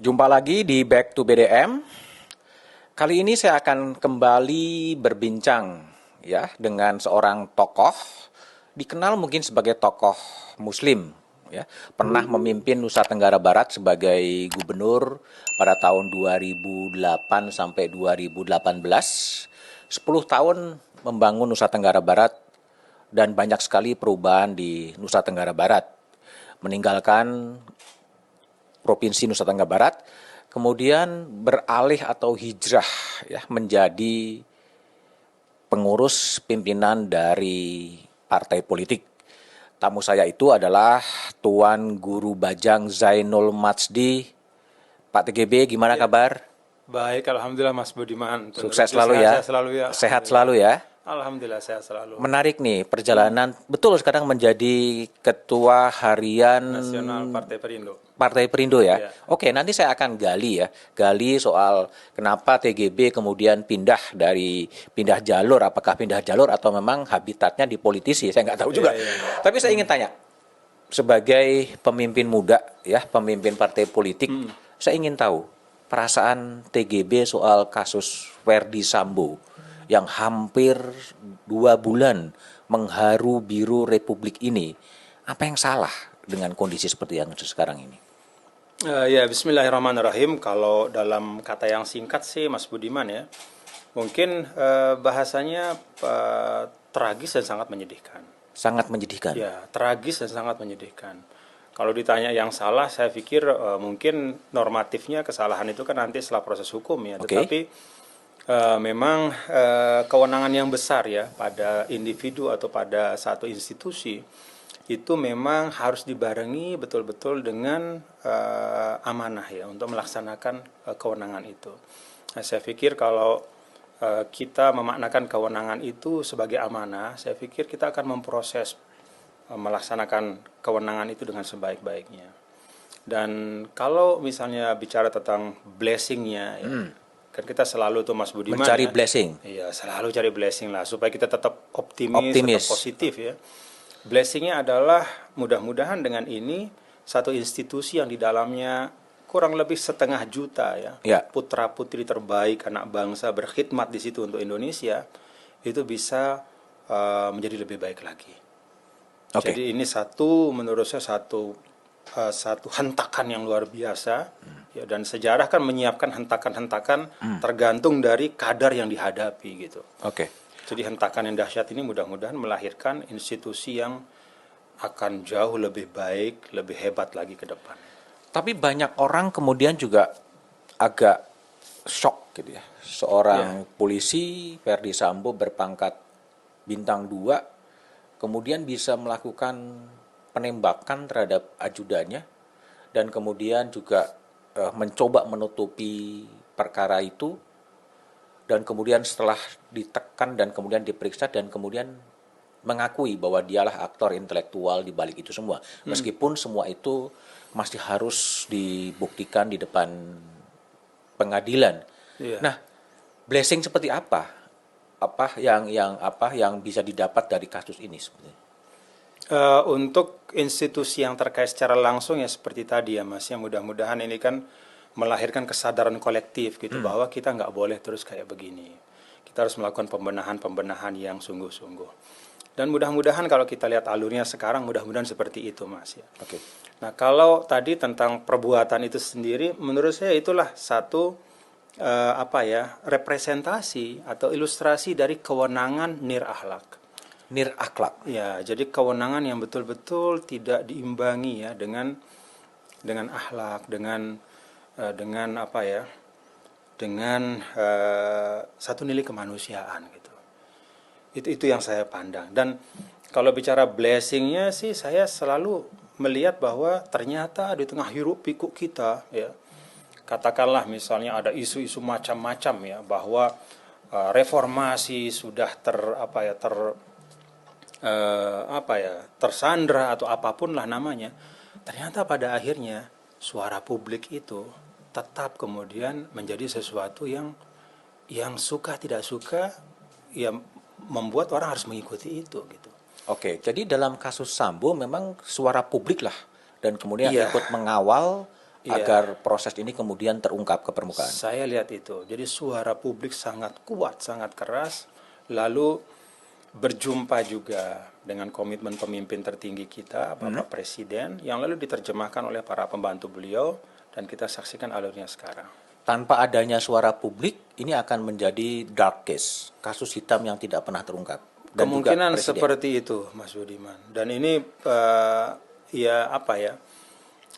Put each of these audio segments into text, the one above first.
Jumpa lagi di Back to BDM. Kali ini saya akan kembali berbincang ya dengan seorang tokoh dikenal mungkin sebagai tokoh Muslim ya. Pernah memimpin Nusa Tenggara Barat sebagai gubernur pada tahun 2008 sampai 2018. 10 tahun membangun Nusa Tenggara Barat dan banyak sekali perubahan di Nusa Tenggara Barat. Meninggalkan Provinsi Nusa Tenggara Barat, kemudian beralih atau hijrah ya menjadi pengurus pimpinan dari partai politik. Tamu saya itu adalah Tuan Guru Bajang Zainul Majdi. Pak TGB, gimana kabar? Baik, alhamdulillah Mas Budiman. Sukses selalu ya. Sehat selalu ya. Alhamdulillah sehat selalu. Menarik nih perjalanan, betul sekarang menjadi ketua harian Nasional Partai Perindo. Partai Perindo ya. Iya. Oke, nanti saya akan gali soal kenapa TGB kemudian pindah jalur, apakah pindah jalur atau memang habitatnya di politisi, saya nggak tahu juga. Iya. Tapi saya ingin tanya, sebagai pemimpin muda ya, pemimpin partai politik, saya ingin tahu perasaan TGB soal kasus Verdi Sambo yang hampir 2 bulan mengharu biru Republik ini. Apa yang salah dengan kondisi seperti yang sekarang ini? Ya, bismillahirrahmanirrahim. Kalau dalam kata yang singkat sih Mas Budiman ya, mungkin bahasanya tragis dan sangat menyedihkan. Sangat menyedihkan. Ya, tragis dan sangat menyedihkan. Kalau ditanya yang salah, saya pikir mungkin normatifnya kesalahan itu kan nanti setelah proses hukum ya. Tetapi memang kewenangan yang besar ya pada individu atau pada satu institusi itu memang harus dibarengi betul-betul dengan amanah ya untuk melaksanakan kewenangan itu. Nah, saya pikir kalau kita memaknakan kewenangan itu sebagai amanah, saya pikir kita akan memproses melaksanakan kewenangan itu dengan sebaik-baiknya. Dan kalau misalnya bicara tentang blessingnya ya, kan kita selalu tuh Mas Budiman mencari ya, blessing. Iya, selalu cari blessing lah supaya kita tetap optimis. Tetap positif ya. Blessingnya adalah mudah-mudahan dengan ini satu institusi yang di dalamnya kurang lebih 1,5 juta ya. Putra putri terbaik anak bangsa berkhidmat di situ untuk Indonesia itu bisa menjadi lebih baik lagi. Jadi ini menurut saya satu hentakan yang luar biasa ya, dan sejarah kan menyiapkan hentakan-hentakan tergantung dari kadar yang dihadapi gitu. Jadi hentakan yang dahsyat ini mudah-mudahan melahirkan institusi yang akan jauh lebih baik, lebih hebat lagi ke depan. Tapi banyak orang kemudian juga agak shock gitu ya. Seorang polisi Verdi Sambo berpangkat bintang 2 kemudian bisa melakukan penembakan terhadap ajudannya dan kemudian juga mencoba menutupi perkara itu, dan kemudian setelah ditekan dan kemudian diperiksa dan kemudian mengakui bahwa dialah aktor intelektual di balik itu semua, meskipun semua itu masih harus dibuktikan di depan pengadilan. Nah, blessing seperti apa yang bisa didapat dari kasus ini sebenarnya? Untuk institusi yang terkait secara langsung ya seperti tadi ya Mas, ya mudah-mudahan ini kan melahirkan kesadaran kolektif gitu bahwa kita nggak boleh terus kayak begini. Kita harus melakukan pembenahan yang sungguh-sungguh. Dan mudah-mudahan kalau kita lihat alurnya sekarang mudah-mudahan seperti itu Mas ya. Nah, kalau tadi tentang perbuatan itu sendiri menurut saya itulah satu representasi atau ilustrasi dari kewenangan nir-akhlak. Nir-akhlak. Ya, jadi kewenangan yang betul-betul tidak diimbangi ya dengan akhlak, dengan satu nilai kemanusiaan gitu. Itu yang saya pandang. Dan kalau bicara blessingnya sih saya selalu melihat bahwa ternyata di tengah hiruk pikuk kita ya, katakanlah misalnya ada isu-isu macam-macam ya bahwa reformasi sudah tersandra atau apapun lah namanya, ternyata pada akhirnya suara publik itu tetap kemudian menjadi sesuatu yang suka tidak suka ya membuat orang harus mengikuti itu gitu. Jadi dalam kasus Sambo memang suara publik lah dan kemudian ikut mengawal agar proses ini kemudian terungkap ke permukaan. Saya lihat itu. Jadi suara publik sangat kuat, sangat keras. Lalu berjumpa juga dengan komitmen pemimpin tertinggi kita, Bapak Presiden, yang lalu diterjemahkan oleh para pembantu beliau, dan kita saksikan alurnya sekarang. Tanpa adanya suara publik, ini akan menjadi dark case, kasus hitam yang tidak pernah terungkap. Dan kemungkinan juga seperti itu, Mas Budiman. Dan ini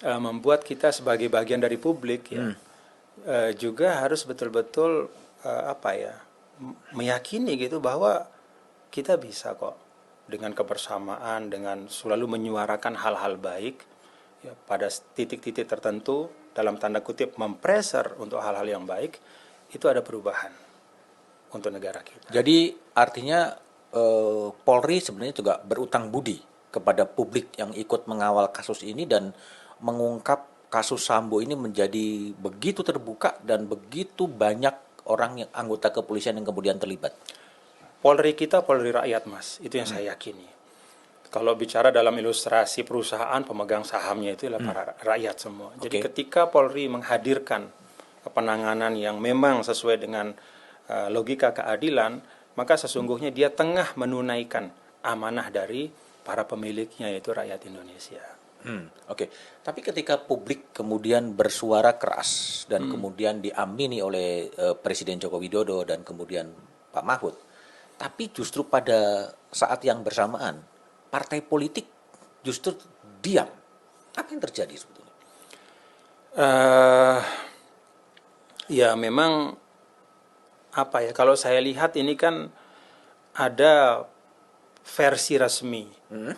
membuat kita sebagai bagian dari publik juga harus betul-betul meyakini gitu bahwa kita bisa kok dengan kebersamaan, dengan selalu menyuarakan hal-hal baik ya, pada titik-titik tertentu, dalam tanda kutip mempreser untuk hal-hal yang baik, itu ada perubahan untuk negara kita. Jadi artinya Polri sebenarnya juga berutang budi kepada publik yang ikut mengawal kasus ini dan mengungkap kasus Sambo ini menjadi begitu terbuka dan begitu banyak orang yang anggota kepolisian yang kemudian terlibat. Polri kita Polri rakyat, Mas, itu yang saya yakini. Kalau bicara dalam ilustrasi perusahaan, pemegang sahamnya itu adalah para rakyat semua. Jadi ketika Polri menghadirkan penanganan yang memang sesuai dengan logika keadilan, maka sesungguhnya dia tengah menunaikan amanah dari para pemiliknya, yaitu rakyat Indonesia. Tapi ketika publik kemudian bersuara keras dan kemudian diamini oleh Presiden Joko Widodo dan kemudian Pak Mahfud, tapi justru pada saat yang bersamaan partai politik justru diam. Apa yang terjadi sebetulnya? Ya memang kalau saya lihat ini kan ada versi resmi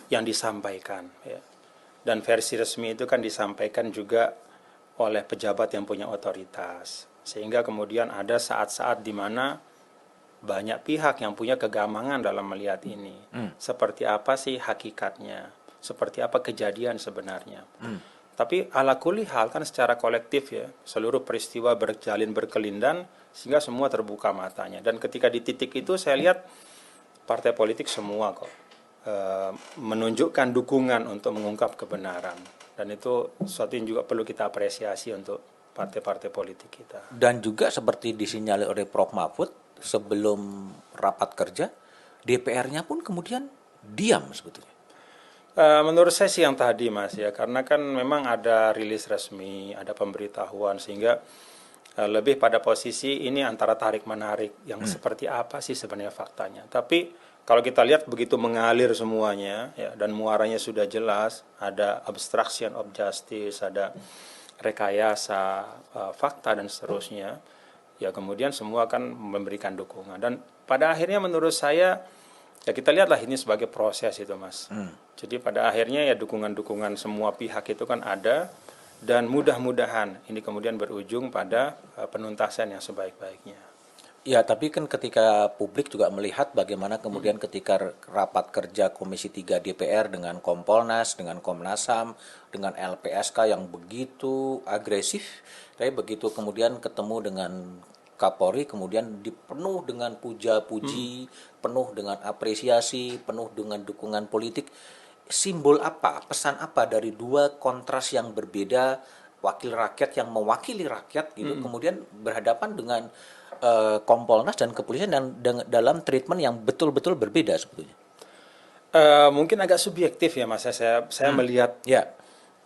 yang disampaikan ya. Dan versi resmi itu kan disampaikan juga oleh pejabat yang punya otoritas. Sehingga kemudian ada saat-saat di mana banyak pihak yang punya kegamangan dalam melihat ini. Seperti apa sih hakikatnya? Seperti apa kejadian sebenarnya? Tapi ala kulli hal kan secara kolektif ya, seluruh peristiwa berjalin berkelindan sehingga semua terbuka matanya. Dan ketika di titik itu saya lihat partai politik semua kok menunjukkan dukungan untuk mengungkap kebenaran. Dan itu sesuatu yang juga perlu kita apresiasi untuk partai-partai politik kita. Dan juga seperti disinyalir oleh Prof. Mahfud sebelum rapat kerja, DPR-nya pun kemudian diam sebetulnya. Menurut saya sih yang tadi, Mas, ya, karena kan memang ada rilis resmi, ada pemberitahuan, sehingga lebih pada posisi ini antara tarik-menarik yang seperti apa sih sebenarnya faktanya. Tapi kalau kita lihat begitu mengalir semuanya, ya, dan muaranya sudah jelas, ada obstruction of justice, ada rekayasa fakta dan seterusnya, ya kemudian semua akan memberikan dukungan. Dan pada akhirnya menurut saya, ya kita lihatlah ini sebagai proses itu, Mas. Jadi pada akhirnya ya dukungan-dukungan semua pihak itu kan ada, dan mudah-mudahan ini kemudian berujung pada penuntasan yang sebaik-baiknya. Ya, tapi kan ketika publik juga melihat bagaimana kemudian ketika rapat kerja Komisi 3 DPR dengan Kompolnas, dengan Komnas HAM, dengan LPSK yang begitu agresif, tapi begitu kemudian ketemu dengan Kapolri kemudian dipenuh dengan puja-puji, penuh dengan apresiasi, penuh dengan dukungan politik. Simbol apa, pesan apa dari dua kontras yang berbeda, wakil rakyat yang mewakili rakyat gitu, kemudian berhadapan dengan Kompolnas dan kepolisian dan dalam treatment yang betul-betul berbeda sebetulnya. Mungkin agak subjektif ya, Mas. Saya melihat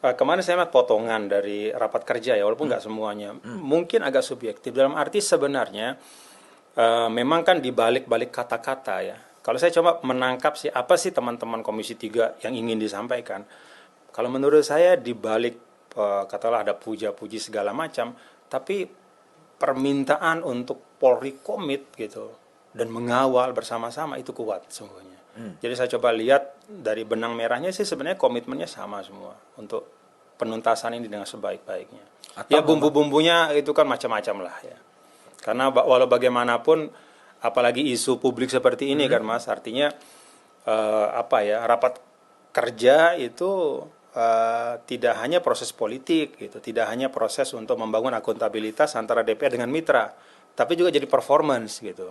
kemarin saya melihat potongan dari rapat kerja ya, walaupun nggak semuanya. Mungkin agak subjektif dalam arti sebenarnya memang kan di balik-balik kata-kata ya. Kalau saya coba menangkap sih apa sih teman-teman Komisi 3 yang ingin disampaikan. Kalau menurut saya di balik katakanlah ada puja-puji segala macam, tapi permintaan untuk Polri komit gitu dan mengawal bersama-sama itu kuat sungguhnya. Jadi saya coba lihat dari benang merahnya sih sebenarnya komitmennya sama semua untuk penuntasan ini dengan sebaik-baiknya. Ya bumbu-bumbunya itu kan macam-macam lah ya. Karena walau bagaimanapun apalagi isu publik seperti ini kan, Mas, artinya rapat kerja itu tidak hanya proses politik gitu, tidak hanya proses untuk membangun akuntabilitas antara DPR dengan mitra, tapi juga jadi performance gitu.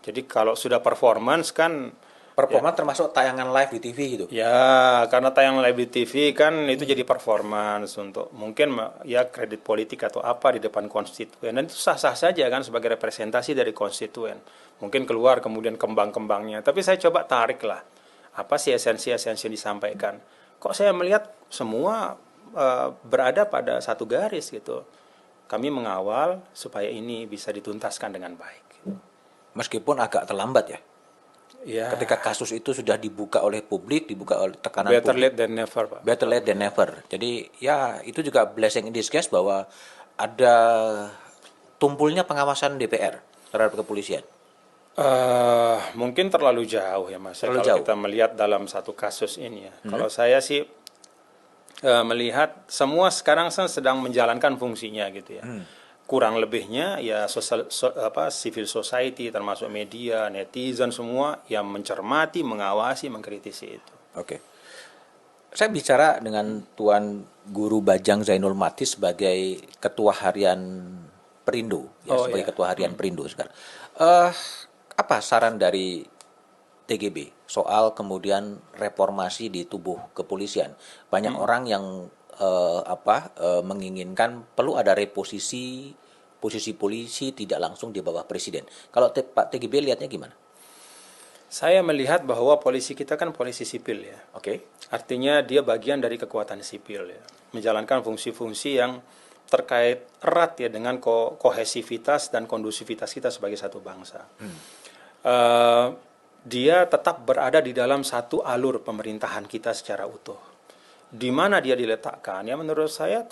Jadi kalau sudah performance kan Performa termasuk tayangan live di TV gitu. Ya, karena tayang live di TV kan itu jadi performance untuk mungkin ya kredit politik atau apa di depan konstituen, dan itu sah-sah saja kan sebagai representasi dari konstituen. Mungkin keluar kemudian kembang-kembangnya, tapi saya coba tarik lah apa sih esensi-esensi yang disampaikan. Kok saya melihat semua berada pada satu garis gitu. Kami mengawal supaya ini bisa dituntaskan dengan baik. Meskipun agak terlambat ya. Ya, Ketika kasus itu sudah dibuka oleh publik, dibuka oleh tekanan better publik. late than never, Pak. Better late than never. Jadi ya itu juga blessing in disguise bahwa ada tumpulnya pengawasan DPR terhadap kepolisian. Mungkin terlalu jauh ya Mas. Terlalu Kalau jauh. kita melihat dalam satu kasus ini ya. Kalau saya sih melihat semua sekarang sedang menjalankan fungsinya gitu ya. Kurang lebihnya ya civil society termasuk media, netizen semua yang mencermati, mengawasi, mengkritisi itu. Oke. Saya bicara dengan Tuan Guru Bajang Zainul Mati sebagai Ketua Harian Perindo, ya, sebagai Iya. Ketua Harian Perindo sekarang. Apa saran dari TGB soal kemudian reformasi di tubuh kepolisian? Banyak orang yang menginginkan perlu ada reposisi posisi polisi tidak langsung di bawah presiden. Kalau Pak TGB lihatnya gimana? Saya melihat bahwa polisi kita kan polisi sipil ya. Oke. Artinya dia bagian dari kekuatan sipil ya. Menjalankan fungsi-fungsi yang terkait erat ya dengan kohesivitas dan kondusivitas kita sebagai satu bangsa. Dia tetap berada di dalam satu alur pemerintahan kita secara utuh. Di mana dia diletakkan? Ya menurut saya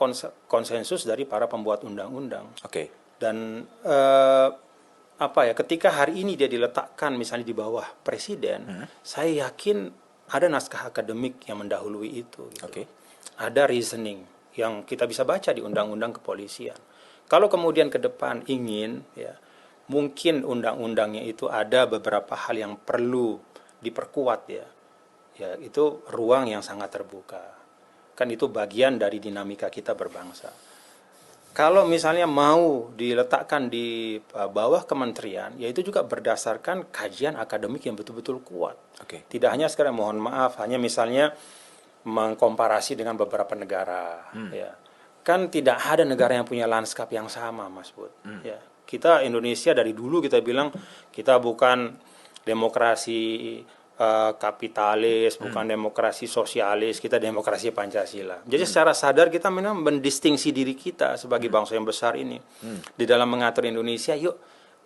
konsensus dari para pembuat undang-undang. Oke. Dan ketika hari ini dia diletakkan misalnya di bawah presiden, saya yakin ada naskah akademik yang mendahului itu. Gitu. Oke. Ada reasoning yang kita bisa baca di undang-undang kepolisian. Kalau kemudian ke depan ingin ya mungkin undang-undangnya itu ada beberapa hal yang perlu diperkuat ya. Ya itu ruang yang sangat terbuka. Kan itu bagian dari dinamika kita berbangsa. Kalau misalnya mau diletakkan di bawah kementerian, ya itu juga berdasarkan kajian akademik yang betul-betul kuat. Oke. Tidak hanya sekarang mohon maaf, hanya misalnya mengkomparasi dengan beberapa negara. Ya. Kan tidak ada negara yang punya lanskap yang sama, Mas Bud. Ya. Kita Indonesia dari dulu kita bilang kita bukan demokrasi kapitalis, bukan demokrasi sosialis, kita demokrasi Pancasila. Jadi secara sadar kita memang mendistingsi diri kita sebagai bangsa yang besar ini. Di dalam mengatur Indonesia, yuk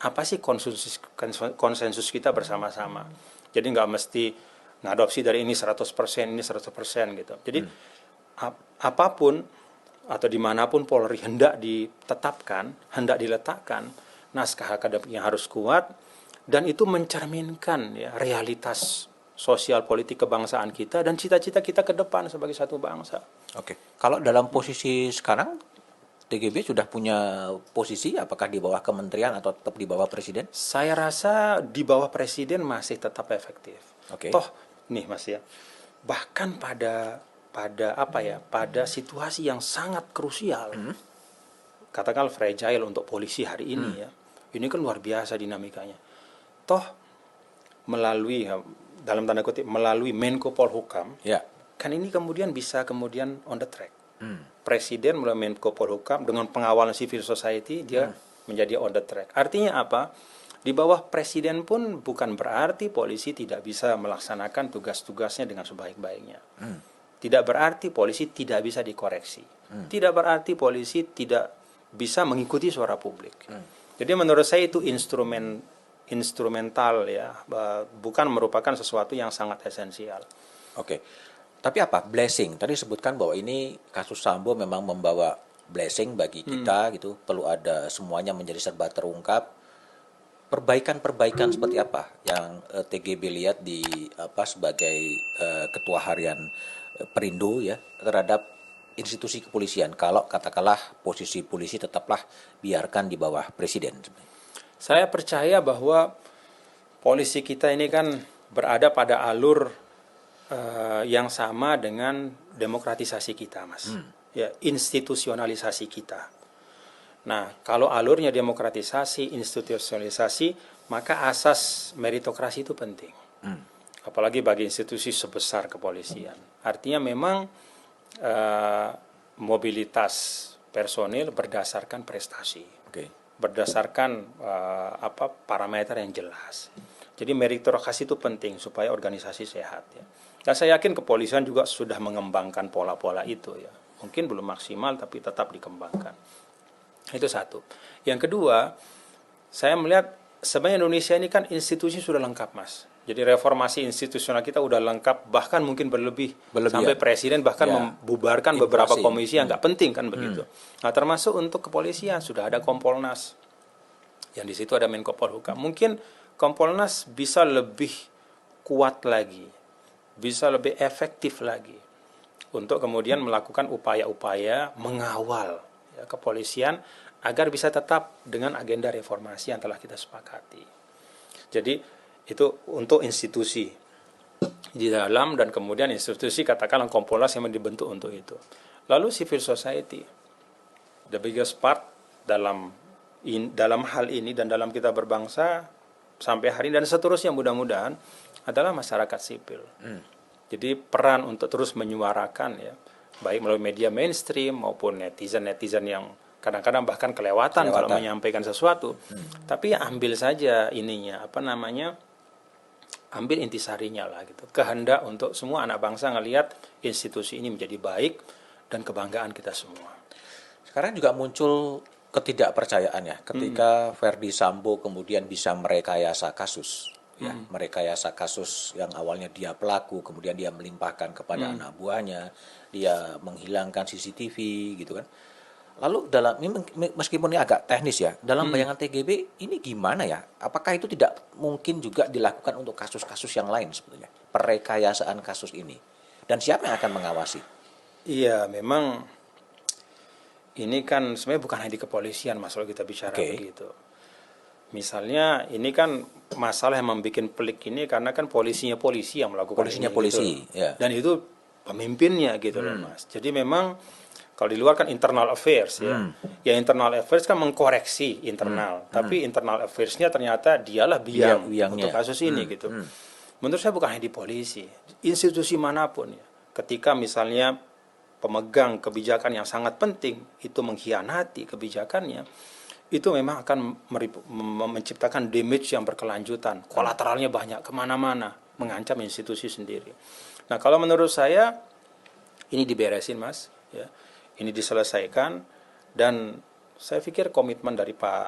apa sih konsensus kita bersama-sama. Jadi nggak mesti ngadopsi dari ini 100%, ini 100% gitu. Jadi apapun atau dimanapun Polri hendak ditetapkan, hendak diletakkan, naskah akademik yang harus kuat, dan itu mencerminkan ya, realitas sosial politik kebangsaan kita dan cita-cita kita ke depan sebagai satu bangsa. Oke. Kalau dalam posisi sekarang, TGB sudah punya posisi apakah di bawah kementerian atau tetap di bawah presiden? Saya rasa di bawah presiden masih tetap efektif. Oke. Toh, nih Mas ya, bahkan pada situasi yang sangat krusial, katakanlah fragile untuk polisi hari ini ya, ini kan luar biasa dinamikanya. Toh melalui dalam tanda kutip melalui Menko Polhukam, Ya. kan ini kemudian bisa kemudian on the track. Presiden melalui Menko Polhukam dengan pengawalan civil society dia menjadi on the track. Artinya apa? Di bawah presiden pun bukan berarti polisi tidak bisa melaksanakan tugas-tugasnya dengan sebaik-baiknya. Tidak berarti polisi tidak bisa dikoreksi. Tidak berarti polisi tidak bisa mengikuti suara publik. Jadi menurut saya itu instrumental ya, bukan merupakan sesuatu yang sangat esensial. Oke. Tapi apa blessing? Tadi sebutkan bahwa ini kasus Sambo memang membawa blessing bagi kita gitu. Perlu ada semuanya menjadi serba terungkap. Perbaikan-perbaikan seperti apa yang TGB lihat di sebagai ketua harian Perindo ya terhadap institusi kepolisian, kalau katakanlah posisi polisi tetaplah biarkan di bawah presiden? Saya percaya bahwa polisi kita ini kan berada pada alur yang sama dengan demokratisasi kita, Mas. Ya, institusionalisasi kita. Nah, kalau alurnya demokratisasi, institusionalisasi, maka asas meritokrasi itu penting. apalagi bagi institusi sebesar kepolisian. Artinya memang mobilitas personil berdasarkan prestasi, berdasarkan parameter yang jelas. Jadi meritokrasi itu penting supaya organisasi sehat ya. Dan saya yakin kepolisian juga sudah mengembangkan pola-pola itu ya. Mungkin belum maksimal tapi tetap dikembangkan. Itu satu. Yang kedua, saya melihat sebenarnya Indonesia ini kan institusi sudah lengkap, Mas. Jadi reformasi institusional kita udah lengkap, bahkan mungkin berlebih sampai presiden bahkan membubarkan beberapa komisi yang nggak penting kan begitu. Nah, termasuk untuk kepolisian sudah ada Kompolnas, yang di situ ada Menko Polhukam. Mungkin Kompolnas bisa lebih kuat lagi, bisa lebih efektif lagi untuk kemudian melakukan upaya-upaya mengawal ya, kepolisian agar bisa tetap dengan agenda reformasi yang telah kita sepakati. Jadi itu untuk institusi di dalam dan kemudian institusi katakanlah Kompolnas yang dibentuk untuk itu. Lalu civil society, the biggest part dalam hal ini dan dalam kita berbangsa sampai hari ini dan seterusnya mudah-mudahan adalah masyarakat sipil. Jadi peran untuk terus menyuarakan ya, baik melalui media mainstream maupun netizen yang kadang-kadang bahkan kelewatan kalau menyampaikan sesuatu. Tapi ambil saja ininya, ambil intisarinya lah gitu. Kehendak untuk semua anak bangsa ngelihat institusi ini menjadi baik dan kebanggaan kita semua. Sekarang juga muncul ketidakpercayaan ya ketika Verdi Sambo kemudian bisa merekayasa kasus. Ya, merekayasa kasus yang awalnya dia pelaku, kemudian dia melimpahkan kepada anak buahnya, dia menghilangkan CCTV gitu kan. Lalu meskipun ini agak teknis ya, dalam bayangan TGB ini gimana ya? Apakah itu tidak mungkin juga dilakukan untuk kasus-kasus yang lain sebetulnya? Perekayasaan kasus ini. Dan siapa yang akan mengawasi? Iya, memang ini kan sebenarnya bukan hanya di kepolisian Mas kalau kita bicara begitu. Misalnya ini kan masalah yang membuat pelik ini karena kan polisi yang melakukan polisi, gitu. Ya. Dan itu pemimpinnya gitu loh Mas. Jadi memang kalau di luar kan internal affairs ya. Ya internal affairs kan mengkoreksi internal, tapi internal affairs-nya ternyata dialah biangnya untuk kasus ini gitu. Menurut saya bukan hanya di polisi, institusi manapun ya. Ketika misalnya pemegang kebijakan yang sangat penting itu mengkhianati kebijakannya, itu memang akan menciptakan damage yang berkelanjutan, kolateralnya banyak kemana-mana, mengancam institusi sendiri. Nah kalau menurut saya ini diberesin Mas, ya. Ini diselesaikan dan saya pikir komitmen dari Pak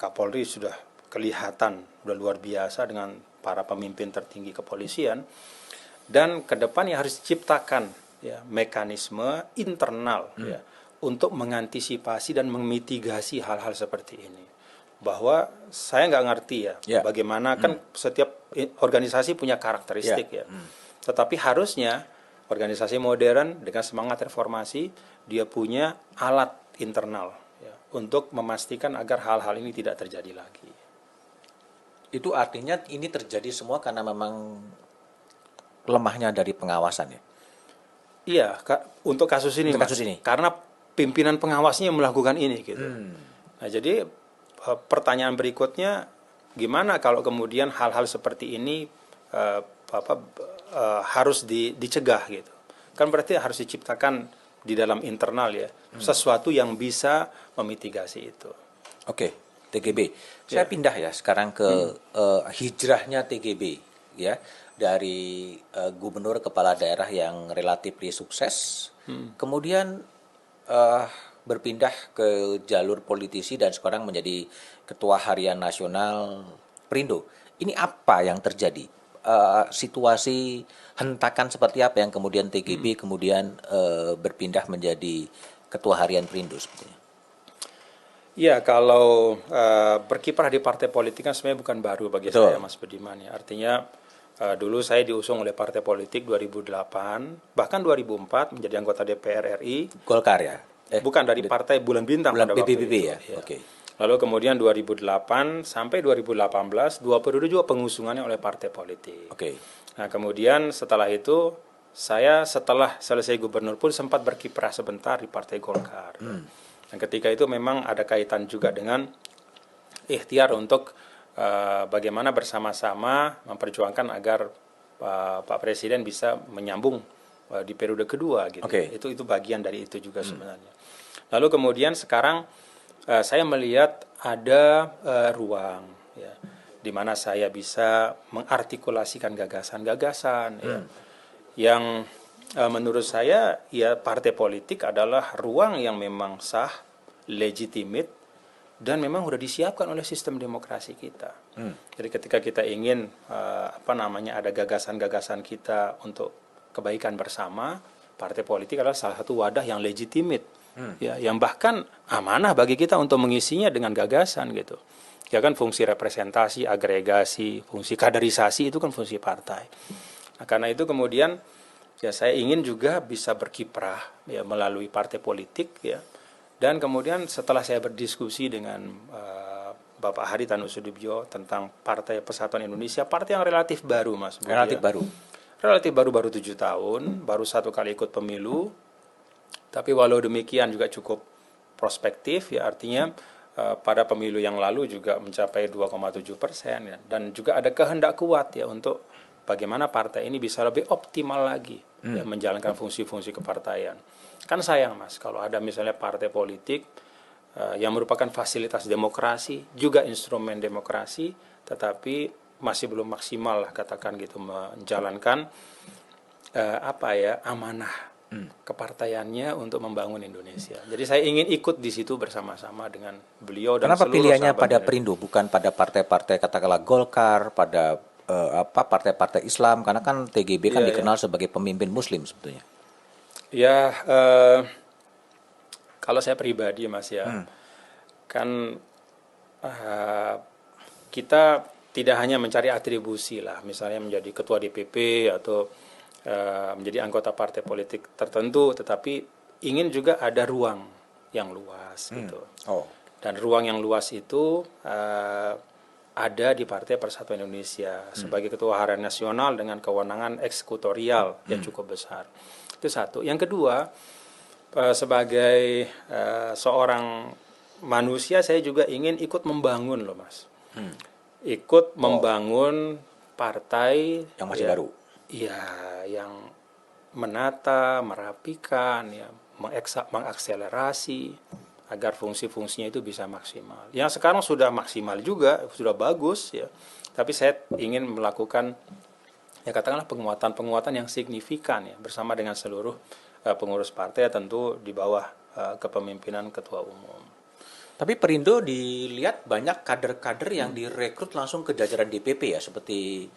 Kapolri sudah kelihatan, sudah luar biasa dengan para pemimpin tertinggi kepolisian dan ke depan yang harus diciptakan ya, mekanisme internal ya, untuk mengantisipasi dan memitigasi hal-hal seperti ini. Bahwa saya nggak ngerti ya bagaimana kan setiap organisasi punya karakteristik ya, tetapi harusnya organisasi modern dengan semangat reformasi dia punya alat internal ya, untuk memastikan agar hal-hal ini tidak terjadi lagi. Itu artinya ini terjadi semua karena memang lemahnya dari pengawasan ya? Iya, untuk kasus ini, karena pimpinan pengawasnya yang melakukan ini gitu. Nah, jadi pertanyaan berikutnya, gimana kalau kemudian hal-hal seperti ini harus dicegah gitu? Kan berarti harus diciptakan di dalam internal ya, sesuatu yang bisa memitigasi itu. Oke, TGB. Saya pindah ya sekarang ke hijrahnya TGB ya, dari gubernur kepala daerah yang relatif sukses, kemudian berpindah ke jalur politisi dan sekarang menjadi ketua harian nasional Perindo. Ini apa yang terjadi? Situasi hentakan seperti apa yang kemudian TGB kemudian berpindah menjadi ketua harian Perindo sebetulnya? Ya, kalau berkiprah di partai politik kan sebenarnya bukan baru bagi saya Mas Budiman ya. Artinya dulu saya diusung oleh partai politik 2008, bahkan 2004 menjadi anggota DPR RI. Golkar ya? Bukan, dari partai Bulan Bintang pada waktu BBB itu. Ya? Oke. Lalu kemudian 2008 sampai 2018 dua periode juga pengusungannya oleh partai politik. Oke. Nah kemudian setelah itu saya setelah selesai gubernur pun sempat berkiprah sebentar di partai Golkar. Dan ketika itu memang ada kaitan juga dengan ikhtiar untuk bagaimana bersama-sama memperjuangkan agar Pak Presiden bisa menyambung di periode kedua gitu. Oke. Itu bagian dari itu juga sebenarnya. Lalu kemudian sekarang saya melihat ada ruang ya di mana saya bisa mengartikulasikan gagasan-gagasan ya yang menurut saya ya partai politik adalah ruang yang memang sah, legitimate, dan memang sudah disiapkan oleh sistem demokrasi kita. Jadi ketika kita ingin ada gagasan-gagasan kita untuk kebaikan bersama, partai politik adalah salah satu wadah yang legitimate, ya, yang bahkan amanah bagi kita untuk mengisinya dengan gagasan gitu. Ya kan fungsi representasi, agregasi, fungsi kaderisasi itu kan fungsi partai. Nah, karena itu kemudian ya saya ingin juga bisa berkiprah ya melalui partai politik ya. Dan kemudian setelah saya berdiskusi dengan Bapak Hadi Tanusudibyo tentang Partai Persatuan Indonesia, partai yang relatif baru, Mas. Relatif baru. Relatif baru 7 tahun, baru 1 kali ikut pemilu. Tapi walau demikian juga cukup prospektif, ya artinya pada pemilu yang lalu juga mencapai 2,7% ya. Dan juga ada kehendak kuat ya untuk bagaimana partai ini bisa lebih optimal lagi ya, menjalankan fungsi-fungsi kepartaian. Kan sayang, Mas, kalau ada misalnya partai politik yang merupakan fasilitas demokrasi, juga instrumen demokrasi, tetapi masih belum maksimal lah katakan gitu menjalankan amanah kepartaiannya untuk membangun Indonesia. Jadi saya ingin ikut di situ bersama-sama dengan beliau dan Kenapa seluruh pilihannya sahabat pada Gerindra. Perindo, bukan pada partai-partai katakanlah Golkar, pada partai-partai Islam? Karena kan TGB kan dikenal sebagai pemimpin Muslim sebetulnya. Ya, kalau saya pribadi, Mas, ya, kan kita tidak hanya mencari atribusi lah, misalnya menjadi ketua DPP atau menjadi anggota partai politik tertentu, tetapi ingin juga ada ruang yang luas gitu. Dan ruang yang luas itu ada di Partai Persatuan Indonesia sebagai ketua harian nasional dengan kewenangan eksekutorial yang cukup besar. Itu satu. Yang kedua, sebagai seorang manusia saya juga ingin ikut membangun loh, Mas. Ikut membangun partai yang masih baru. Iya, yang menata, merapikan, ya, mengakselerasi agar fungsi-fungsinya itu bisa maksimal. Yang sekarang sudah maksimal juga, sudah bagus ya. Tapi saya ingin melakukan ya katakanlah penguatan-penguatan yang signifikan ya bersama dengan seluruh pengurus partai, tentu di bawah kepemimpinan ketua umum. Tapi Perindo dilihat banyak kader-kader yang direkrut langsung ke jajaran DPP ya, seperti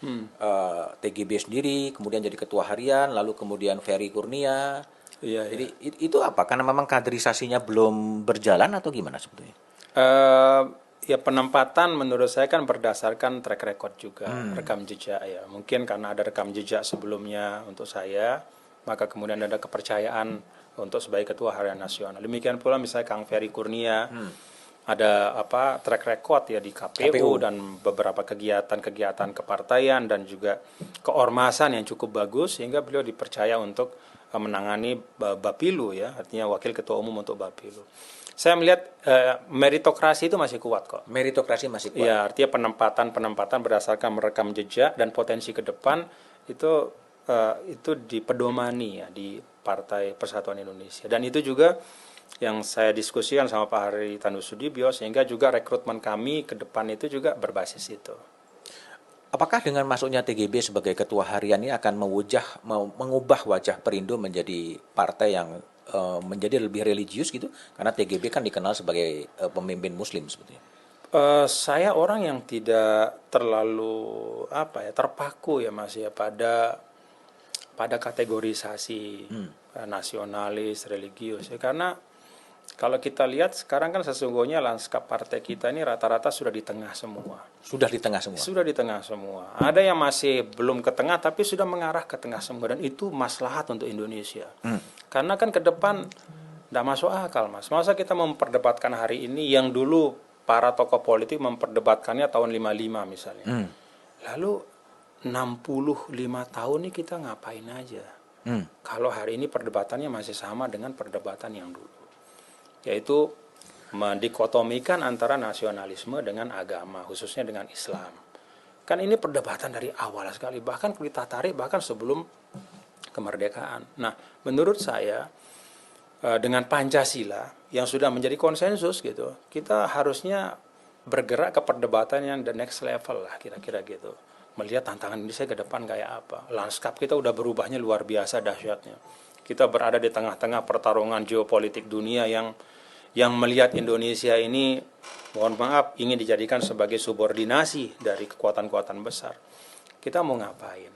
TGB sendiri, kemudian jadi ketua harian, lalu kemudian Ferry Kurnia. Iya, jadi itu apa? Karena memang kaderisasinya belum berjalan atau gimana sebetulnya? Ya penempatan menurut saya kan berdasarkan track record juga, rekam jejak ya. Mungkin karena ada rekam jejak sebelumnya untuk saya, maka kemudian ada kepercayaan untuk sebagai ketua harian nasional. Demikian pula misalnya Kang Ferry Kurnia, ada track record ya di KPU dan beberapa kegiatan-kegiatan kepartaian dan juga keormasan yang cukup bagus sehingga beliau dipercaya untuk menangani Bapilu ya, artinya wakil ketua umum untuk Bapilu. Saya melihat meritokrasi itu masih kuat kok. Meritokrasi masih kuat. Ya, artinya penempatan berdasarkan merekam jejak dan potensi ke depan itu dipedomani ya di Partai Persatuan Indonesia. Dan itu juga yang saya diskusikan sama Pak Hadi Tanusudibyo, sehingga juga rekrutmen kami ke depan itu juga berbasis itu. Apakah dengan masuknya TGB sebagai ketua harian ini akan mengubah wajah Perindo menjadi partai yang menjadi lebih religius gitu? Karena TGB kan dikenal sebagai pemimpin Muslim sebetulnya. Saya orang yang tidak terlalu terpaku ya Mas ya pada kategorisasi nasionalis, religius ya, karena kalau kita lihat sekarang kan sesungguhnya lanskap partai kita ini rata-rata sudah di tengah semua. Sudah di tengah semua? Sudah di tengah semua. Ada yang masih belum ke tengah tapi sudah mengarah ke tengah semua, dan itu maslahat untuk Indonesia. Karena kan ke depan tidak masuk akal, Mas. Masa kita memperdebatkan hari ini yang dulu para tokoh politik memperdebatkannya tahun 55 misalnya. Lalu 65 tahun ini kita ngapain aja? Kalau hari ini perdebatannya masih sama dengan perdebatan yang dulu. Yaitu mendikotomikan antara nasionalisme dengan agama, khususnya dengan Islam. Kan ini perdebatan dari awal sekali, bahkan kita tarik bahkan sebelum kemerdekaan. Nah, menurut saya dengan Pancasila yang sudah menjadi konsensus gitu, kita harusnya bergerak ke perdebatan yang the next level lah kira-kira gitu. Melihat tantangan Indonesia ke depan kayak apa. Lanskap kita udah berubahnya luar biasa dahsyatnya. Kita berada di tengah-tengah pertarungan geopolitik dunia yang melihat Indonesia ini, mohon maaf, ingin dijadikan sebagai subordinasi dari kekuatan-kekuatan besar. Kita mau ngapain?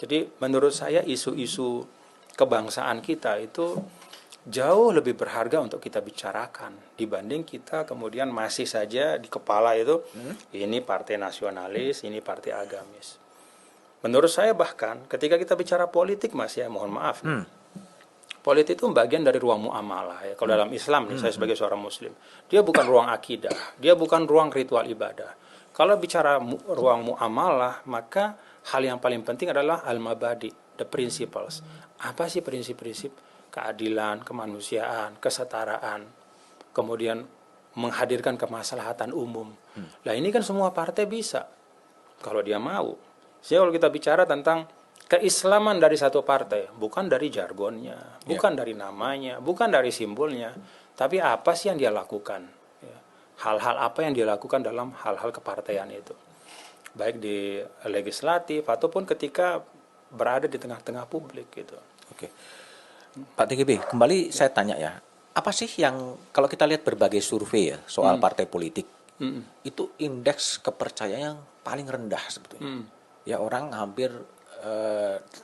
Jadi menurut saya isu-isu kebangsaan kita itu jauh lebih berharga untuk kita bicarakan dibanding kita kemudian masih saja di kepala itu ini partai nasionalis, ini partai agamis. Menurut saya bahkan ketika kita bicara politik, Mas, ya mohon maaf, politik itu bagian dari ruang muamalah ya. Kalau dalam Islam nih, saya sebagai seorang muslim, dia bukan ruang akidah, dia bukan ruang ritual ibadah. Kalau bicara ruang muamalah, maka hal yang paling penting adalah al-mabadi, the principles. Apa sih prinsip-prinsip? Keadilan, kemanusiaan, kesetaraan, kemudian menghadirkan kemaslahatan umum. Nah ini kan semua partai bisa, kalau dia mau. Jadi kalau kita bicara tentang keislaman dari satu partai, bukan dari jargonnya, bukan dari namanya, bukan dari simbolnya, tapi apa sih yang dia lakukan? Hal-hal apa yang dia lakukan dalam hal-hal kepartaian itu, baik di legislatif ataupun ketika berada di tengah-tengah publik gitu. Oke. Pak TGB, kembali saya tanya ya, apa sih yang kalau kita lihat berbagai survei ya soal partai politik, itu indeks kepercayaan yang paling rendah sebetulnya. Ya orang hampir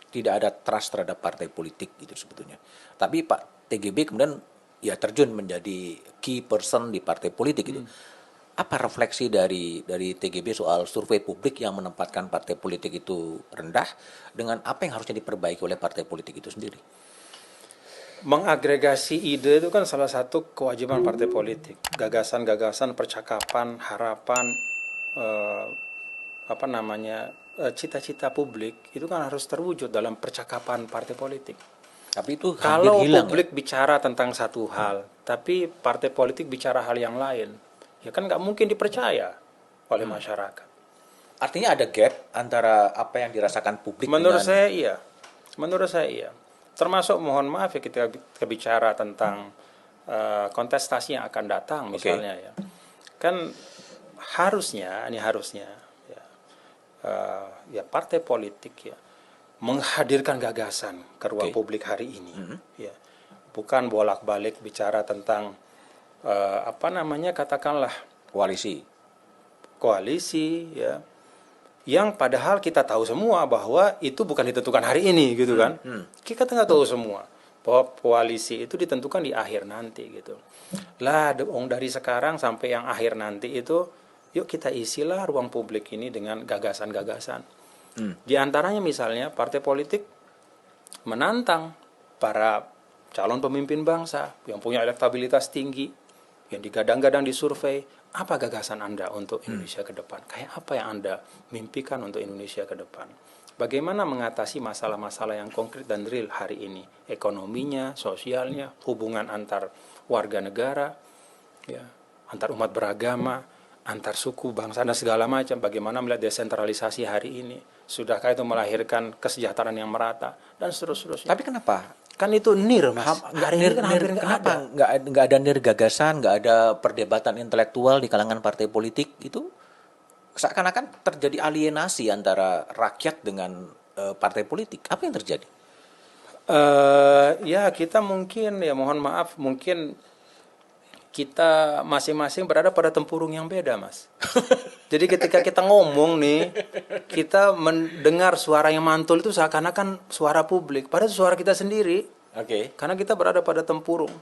tidak ada trust terhadap partai politik gitu sebetulnya. Tapi Pak TGB kemudian ya terjun menjadi key person di partai politik gitu. Apa refleksi dari TGB soal survei publik yang menempatkan partai politik itu rendah dengan apa yang harusnya diperbaiki oleh partai politik itu sendiri? Mengagregasi ide itu kan salah satu kewajiban partai politik. Gagasan-gagasan, percakapan, harapan, cita-cita publik itu kan harus terwujud dalam percakapan partai politik. Tapi itu kalau hilang, publik bicara tentang satu hal, tapi partai politik bicara hal yang lain, ya kan nggak mungkin dipercaya oleh masyarakat. Artinya ada gap antara apa yang dirasakan publik Menurut dengan... saya iya. Menurut saya iya. Termasuk mohon maaf ya kita bicara tentang kontestasi yang akan datang misalnya ya. Kan harusnya ya partai politik ya menghadirkan gagasan ke ruang publik hari ini ya. Bukan bolak-balik bicara tentang katakanlah koalisi ya. Yang padahal kita tahu semua bahwa itu bukan ditentukan hari ini gitu kan. Kita nggak tahu semua bahwa koalisi itu ditentukan di akhir nanti gitu. Lah dari sekarang sampai yang akhir nanti itu yuk kita isilah ruang publik ini dengan gagasan-gagasan. Di antaranya misalnya partai politik menantang para calon pemimpin bangsa yang punya elektabilitas tinggi, yang digadang-gadang di survei. Apa gagasan Anda untuk Indonesia ke depan? Kayak apa yang Anda mimpikan untuk Indonesia ke depan? Bagaimana mengatasi masalah-masalah yang konkret dan real hari ini? Ekonominya, sosialnya, hubungan antar warga negara, ya, antar umat beragama, antar suku, bangsa, dan segala macam. Bagaimana melihat desentralisasi hari ini? Sudahkah itu melahirkan kesejahteraan yang merata? Dan seterusnya. Tapi kenapa? Kan itu nir, Mas. Hari ini kan hampir kenapa nggak ada nir gagasan, nggak ada perdebatan intelektual di kalangan partai politik itu? Seakan-akan terjadi alienasi antara rakyat dengan partai politik. Apa yang terjadi? Ya kita mungkin ya mohon maaf mungkin kita masing-masing berada pada tempurung yang beda, Mas. Jadi ketika kita ngomong nih, kita mendengar suara yang mantul itu seakan-akan suara publik, padahal suara kita sendiri. Oke. Karena kita berada pada tempurung.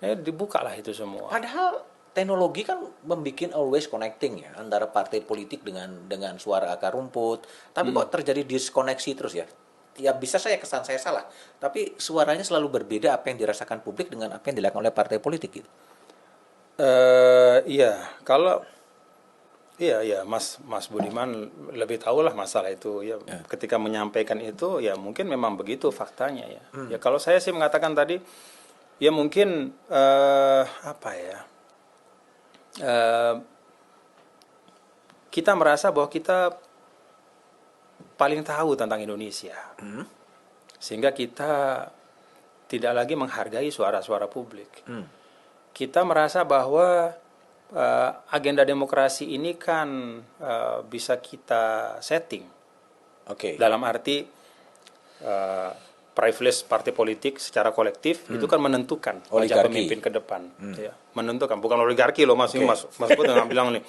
Dibukalah itu semua. Padahal teknologi kan membuat always connecting ya antara partai politik dengan suara akar rumput. Tapi kok terjadi diskoneksi terus ya? Ya bisa saya kesan saya salah, tapi suaranya selalu berbeda apa yang dirasakan publik dengan apa yang dilakukan oleh partai politik gitu. Iya, Mas Budiman lebih tahu lah masalah itu ya. Ketika menyampaikan itu ya mungkin memang begitu faktanya ya. Ya kalau saya sih mengatakan tadi ya mungkin kita merasa bahwa kita paling tahu tentang Indonesia. Sehingga kita tidak lagi menghargai suara-suara publik. Kita merasa bahwa agenda demokrasi ini kan bisa kita setting. Dalam arti privilege partai politik secara kolektif itu kan menentukan wajah pemimpin ke depan. Ya, menentukan, bukan oligarki loh Mas Put yang bilang nih.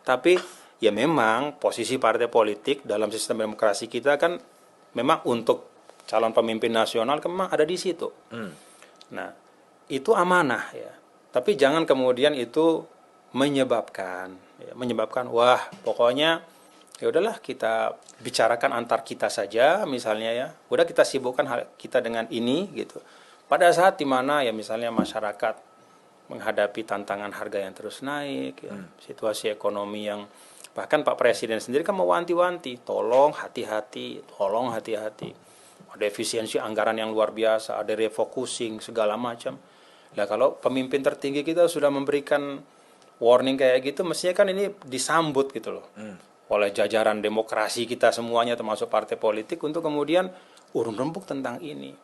Tapi ya memang posisi partai politik dalam sistem demokrasi kita kan memang untuk calon pemimpin nasional kan memang ada di situ. Nah, itu amanah ya. Tapi jangan kemudian itu menyebabkan wah pokoknya ya udahlah kita bicarakan antar kita saja misalnya ya. Udah kita sibukkan hal kita dengan ini gitu. Pada saat dimana ya misalnya masyarakat menghadapi tantangan harga yang terus naik ya, situasi ekonomi yang bahkan Pak Presiden sendiri kan mewanti-wanti, tolong hati-hati. Ada efisiensi anggaran yang luar biasa, ada refocusing segala macam. Nah, kalau pemimpin tertinggi kita sudah memberikan warning kayak gitu, mestinya kan ini disambut gitu loh. Oleh jajaran demokrasi kita semuanya termasuk partai politik untuk kemudian urun rembuk tentang ini.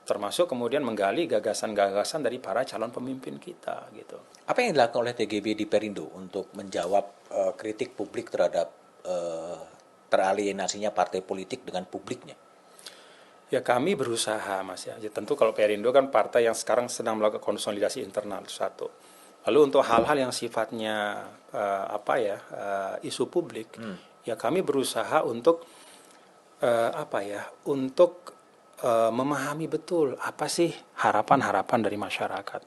Termasuk kemudian menggali gagasan-gagasan dari para calon pemimpin kita gitu. Apa yang dilakukan oleh TGB di Perindo untuk menjawab kritik publik terhadap teralienasinya partai politik dengan publiknya? Ya kami berusaha Mas ya. Tentu kalau Perindo kan partai yang sekarang sedang melakukan konsolidasi internal satu. Lalu untuk hal-hal yang sifatnya isu publik, ya kami berusaha untuk memahami betul apa sih harapan-harapan dari masyarakat.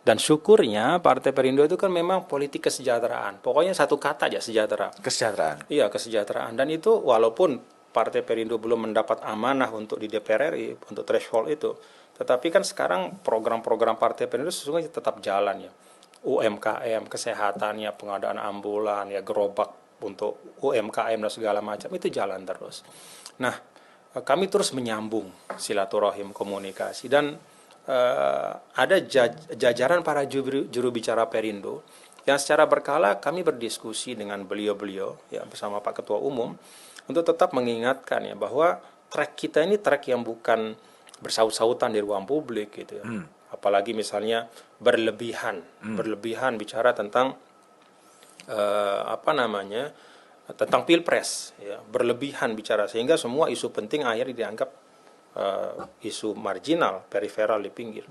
Dan syukurnya Partai Perindo itu kan memang politik kesejahteraan. Pokoknya satu kata aja, sejahtera. Kesejahteraan. Iya, kesejahteraan. Dan itu walaupun Partai Perindo belum mendapat amanah untuk di DPR RI, untuk threshold itu. Tetapi kan sekarang program-program Partai Perindo sesungguhnya tetap jalan ya. UMKM, kesehatannya, pengadaan ambulan, ya gerobak untuk UMKM dan segala macam, itu jalan terus. Nah, kami terus menyambung silaturahim komunikasi. Dan ada jajaran para juru bicara Perindo yang secara berkala kami berdiskusi dengan beliau-beliau ya bersama Pak Ketua Umum untuk tetap mengingatkan ya bahwa track kita ini track yang bukan bersaut-sautan di ruang publik gitu ya. Apalagi misalnya berlebihan bicara tentang tentang pilpres ya, berlebihan bicara sehingga semua isu penting akhirnya dianggap isu marginal, periferal di pinggir.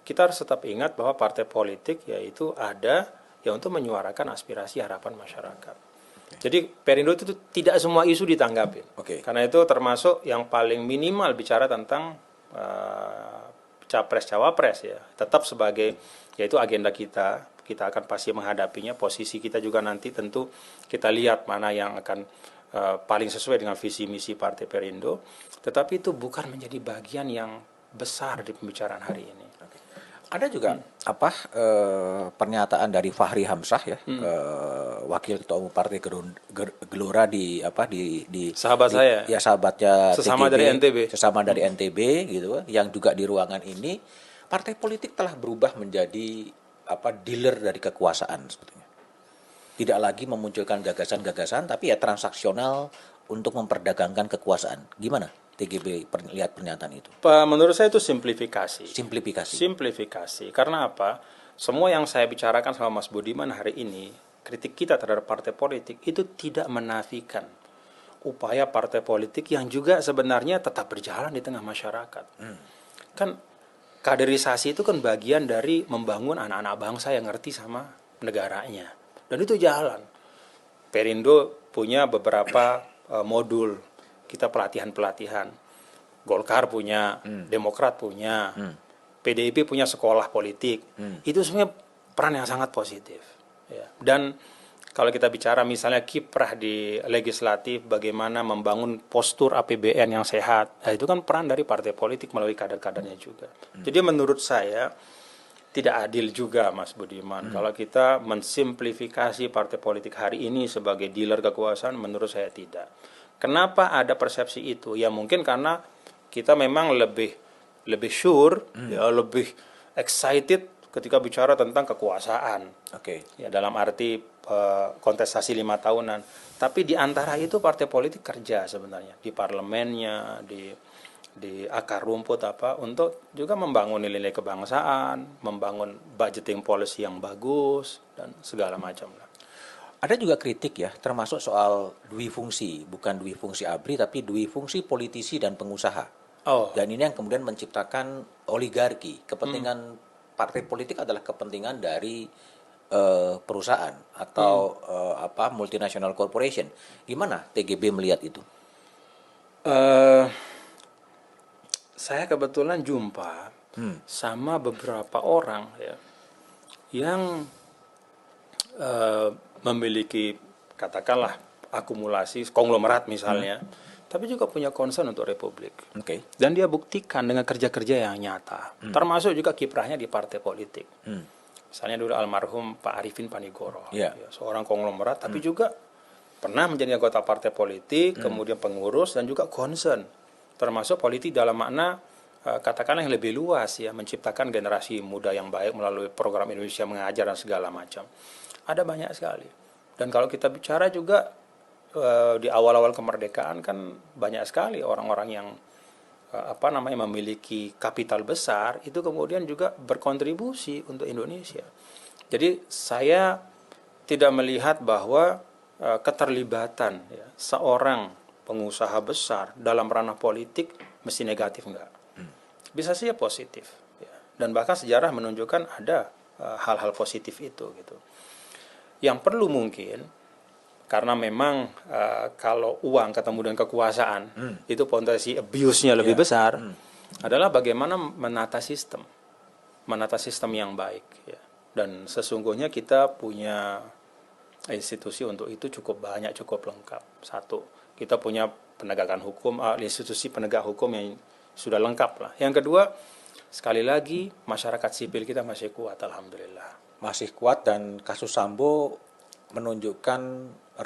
Kita harus tetap ingat bahwa partai politik yaitu ada ya untuk menyuarakan aspirasi harapan masyarakat. Jadi Perindo itu tidak semua isu ditanggapin. Karena itu termasuk yang paling minimal bicara tentang capres-cawapres ya. Tetap sebagai yaitu agenda kita akan pasti menghadapinya. Posisi kita juga nanti tentu kita lihat mana yang akan paling sesuai dengan visi misi Partai Perindo. Tetapi itu bukan menjadi bagian yang besar di pembicaraan hari ini. Ada juga pernyataan dari Fahri Hamzah ya, wakil ketua umum Partai Gelora di sahabat saya. Ya sahabatnya sesama TGB, dari NTB. Sesama dari NTB gitu, yang juga di ruangan ini partai politik telah berubah menjadi dealer dari kekuasaan sebetulnya. Tidak lagi memunculkan gagasan-gagasan tapi ya transaksional untuk memperdagangkan kekuasaan. Gimana TGB lihat pernyataan itu? Menurut saya itu simplifikasi. Karena apa? Semua yang saya bicarakan sama Mas Budiman hari ini, kritik kita terhadap partai politik itu tidak menafikan upaya partai politik yang juga sebenarnya tetap berjalan di tengah masyarakat. Kan kaderisasi itu kan bagian dari membangun anak-anak bangsa yang ngerti sama negaranya. Dan itu jalan. Perindo punya beberapa modul. Kita pelatihan-pelatihan. Golkar punya, Demokrat punya, PDIP punya sekolah politik. Itu sebenarnya peran yang sangat positif. Ya. Dan kalau kita bicara misalnya kiprah di legislatif, bagaimana membangun postur APBN yang sehat, itu kan peran dari partai politik melalui kader-kadernya juga. Jadi menurut saya tidak adil juga Mas Budiman kalau kita mensimplifikasi partai politik hari ini sebagai dealer kekuasaan. Menurut saya tidak. Kenapa ada persepsi itu? Ya mungkin karena kita memang lebih sure, ya lebih excited ketika bicara tentang kekuasaan. Ya dalam arti kontestasi 5 tahunan. Tapi di antara itu partai politik kerja sebenarnya di parlemennya, di akar rumput untuk juga membangun nilai-nilai kebangsaan, membangun budgeting policy yang bagus dan segala macam lah. Ada juga kritik ya, termasuk soal dui fungsi, bukan dui fungsi ABRI tapi dui fungsi politisi dan pengusaha. Dan ini yang kemudian menciptakan oligarki. Kepentingan partai politik adalah kepentingan dari perusahaan atau multinational corporation. Gimana TGB melihat itu? Saya kebetulan jumpa sama beberapa orang ya yang memiliki katakanlah akumulasi konglomerat misalnya, tapi juga punya concern untuk Republik. Dan dia buktikan dengan kerja-kerja yang nyata, termasuk juga kiprahnya di partai politik. Misalnya dulu almarhum Pak Arifin Panigoro, ya, seorang konglomerat, tapi juga pernah menjadi anggota partai politik, kemudian pengurus dan juga concern, termasuk politik dalam makna katakanlah yang lebih luas ya, menciptakan generasi muda yang baik melalui program Indonesia Mengajar dan segala macam. Ada banyak sekali. Dan kalau kita bicara juga di awal-awal kemerdekaan kan banyak sekali orang-orang yang memiliki kapital besar itu kemudian juga berkontribusi untuk Indonesia. Jadi saya tidak melihat bahwa keterlibatan ya, seorang pengusaha besar dalam ranah politik mesti negatif, enggak. Bisa saja positif ya. Dan bahkan sejarah menunjukkan ada hal-hal positif itu gitu. Yang perlu mungkin karena memang kalau uang ketemu dengan kekuasaan itu potensi abuse-nya lebih besar adalah bagaimana menata sistem yang baik ya. Dan sesungguhnya kita punya institusi untuk itu cukup banyak, cukup lengkap. Satu, kita punya penegakan hukum, institusi penegak hukum yang sudah lengkap lah. Yang kedua, sekali lagi masyarakat sipil kita masih kuat, alhamdulillah. Masih kuat, dan kasus Sambo menunjukkan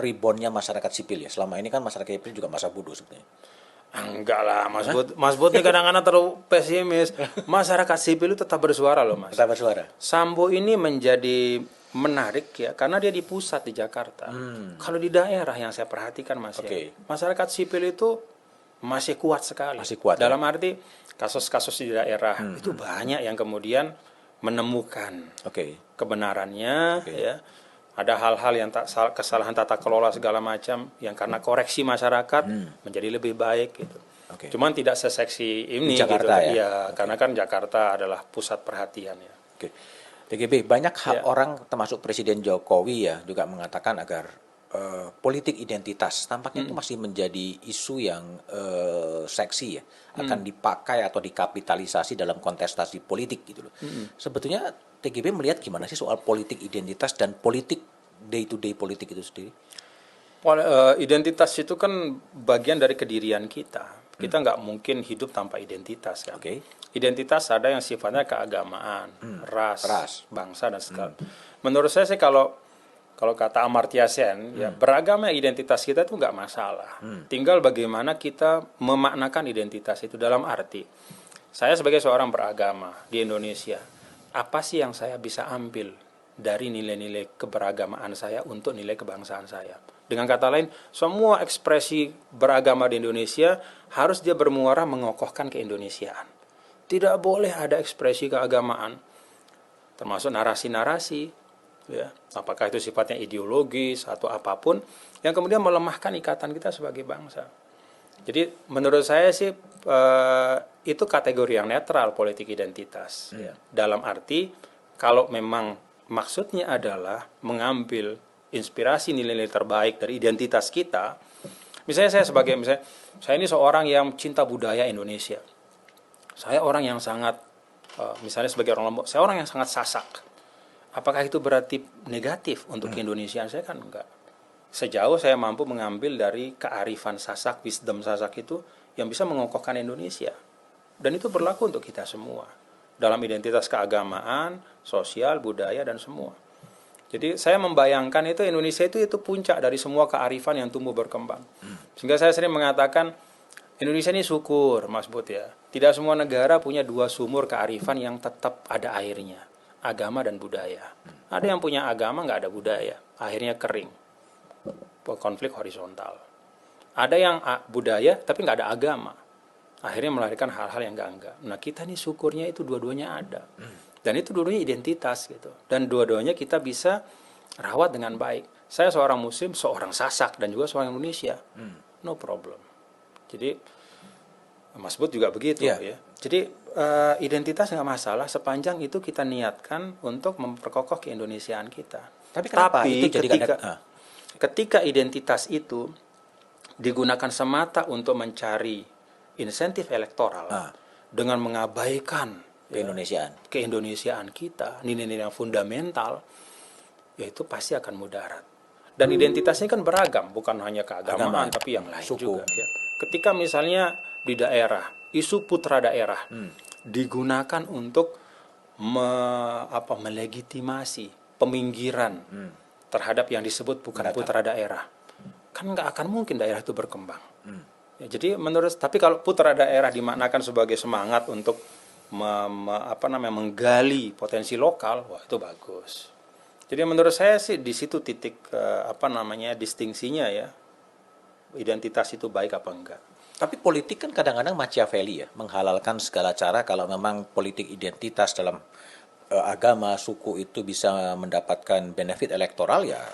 reboundnya masyarakat sipil ya. Selama ini kan masyarakat sipil juga masa bodoh sebenarnya. Enggak lah, Mas Bud ini kadang-kadang terlalu pesimis. Masyarakat sipil itu tetap bersuara loh, Mas. Tetap bersuara. Sambo ini menjadi menarik ya karena dia di pusat di Jakarta. Kalau di daerah yang saya perhatikan Mas ya, masyarakat sipil itu masih kuat sekali. Masih kuat. Dalam arti kasus-kasus di daerah itu banyak yang kemudian menemukan kebenarannya ya. Ada hal-hal yang kesalahan tata kelola segala macam yang karena koreksi masyarakat menjadi lebih baik gitu. Cuman tidak seseksi ini Jakarta gitu. Ya, karena kan Jakarta adalah pusat perhatian ya. TGB, banyak orang termasuk Presiden Jokowi ya juga mengatakan agar politik identitas tampaknya itu masih menjadi isu yang seksi ya, akan dipakai atau dikapitalisasi dalam kontestasi politik gitu loh. Sebetulnya TGB melihat gimana sih soal politik identitas dan politik day to day politik itu sendiri? Identitas itu kan bagian dari kedirian kita. Kita nggak mungkin hidup tanpa identitas kan. Identitas ada yang sifatnya keagamaan, ras, bangsa dan segala. Menurut saya sih kalau kata Amartya Sen, ya beragama identitas kita itu nggak masalah. Tinggal bagaimana kita memaknakan identitas itu dalam arti. Saya sebagai seorang beragama di Indonesia, apa sih yang saya bisa ambil dari nilai-nilai keberagamaan saya untuk nilai kebangsaan saya? Dengan kata lain, semua ekspresi beragama di Indonesia harus dia bermuara mengokohkan keindonesiaan. Tidak boleh ada ekspresi keagamaan, termasuk narasi-narasi, ya, apakah itu sifatnya ideologis atau apapun, yang kemudian melemahkan ikatan kita sebagai bangsa. Jadi menurut saya sih itu kategori yang netral politik identitas. Ya. Dalam arti kalau memang maksudnya adalah mengambil inspirasi nilai-nilai terbaik dari identitas kita. Misalnya saya ini seorang yang cinta budaya Indonesia. Saya orang yang sangat misalnya sebagai orang Lombok, saya orang yang sangat Sasak. Apakah itu berarti negatif untuk keindonesiaan saya? Kan enggak. Sejauh saya mampu mengambil dari kearifan Sasak, wisdom Sasak itu yang bisa mengokohkan Indonesia. Dan itu berlaku untuk kita semua. Dalam identitas keagamaan, sosial, budaya, dan semua. Jadi saya membayangkan itu Indonesia itu puncak dari semua kearifan yang tumbuh berkembang. Sehingga saya sering mengatakan, Indonesia ini syukur, Mas Bud ya. Tidak semua negara punya 2 sumur kearifan yang tetap ada airnya. agama dan budaya. Ada yang punya agama nggak ada budaya, akhirnya kering, konflik horizontal. Ada yang budaya tapi nggak ada agama, akhirnya melahirkan hal-hal yang enggak. Nah kita nih syukurnya itu dua-duanya ada, dan itu dua-duanya identitas gitu, dan dua-duanya kita bisa rawat dengan baik. Saya seorang Muslim, seorang Sasak, dan juga seorang Indonesia, no problem. Jadi Mas Bud juga begitu ya. Jadi identitas nggak masalah sepanjang itu kita niatkan untuk memperkokoh keindonesiaan kita. Tapi itu ketika identitas itu digunakan semata untuk mencari insentif elektoral dengan mengabaikan keindonesiaan kita, nilai-nilai yang fundamental, ya itu pasti akan mudarat. Dan identitasnya kan beragam, bukan hanya keagamaan tapi yang lain juga. Ya. Ketika misalnya di daerah, isu putra daerah digunakan untuk melegitimasi peminggiran terhadap yang disebut bukan putra daerah, kan nggak akan mungkin daerah itu berkembang. Ya, jadi tapi kalau putra daerah dimaknakan sebagai semangat untuk menggali potensi lokal, wah itu bagus. Jadi menurut saya sih di situ titik distingsinya ya, identitas itu baik apa enggak. Tapi politik kan kadang-kadang Machiavelli ya, menghalalkan segala cara kalau memang politik identitas dalam agama, suku itu bisa mendapatkan benefit elektoral ya,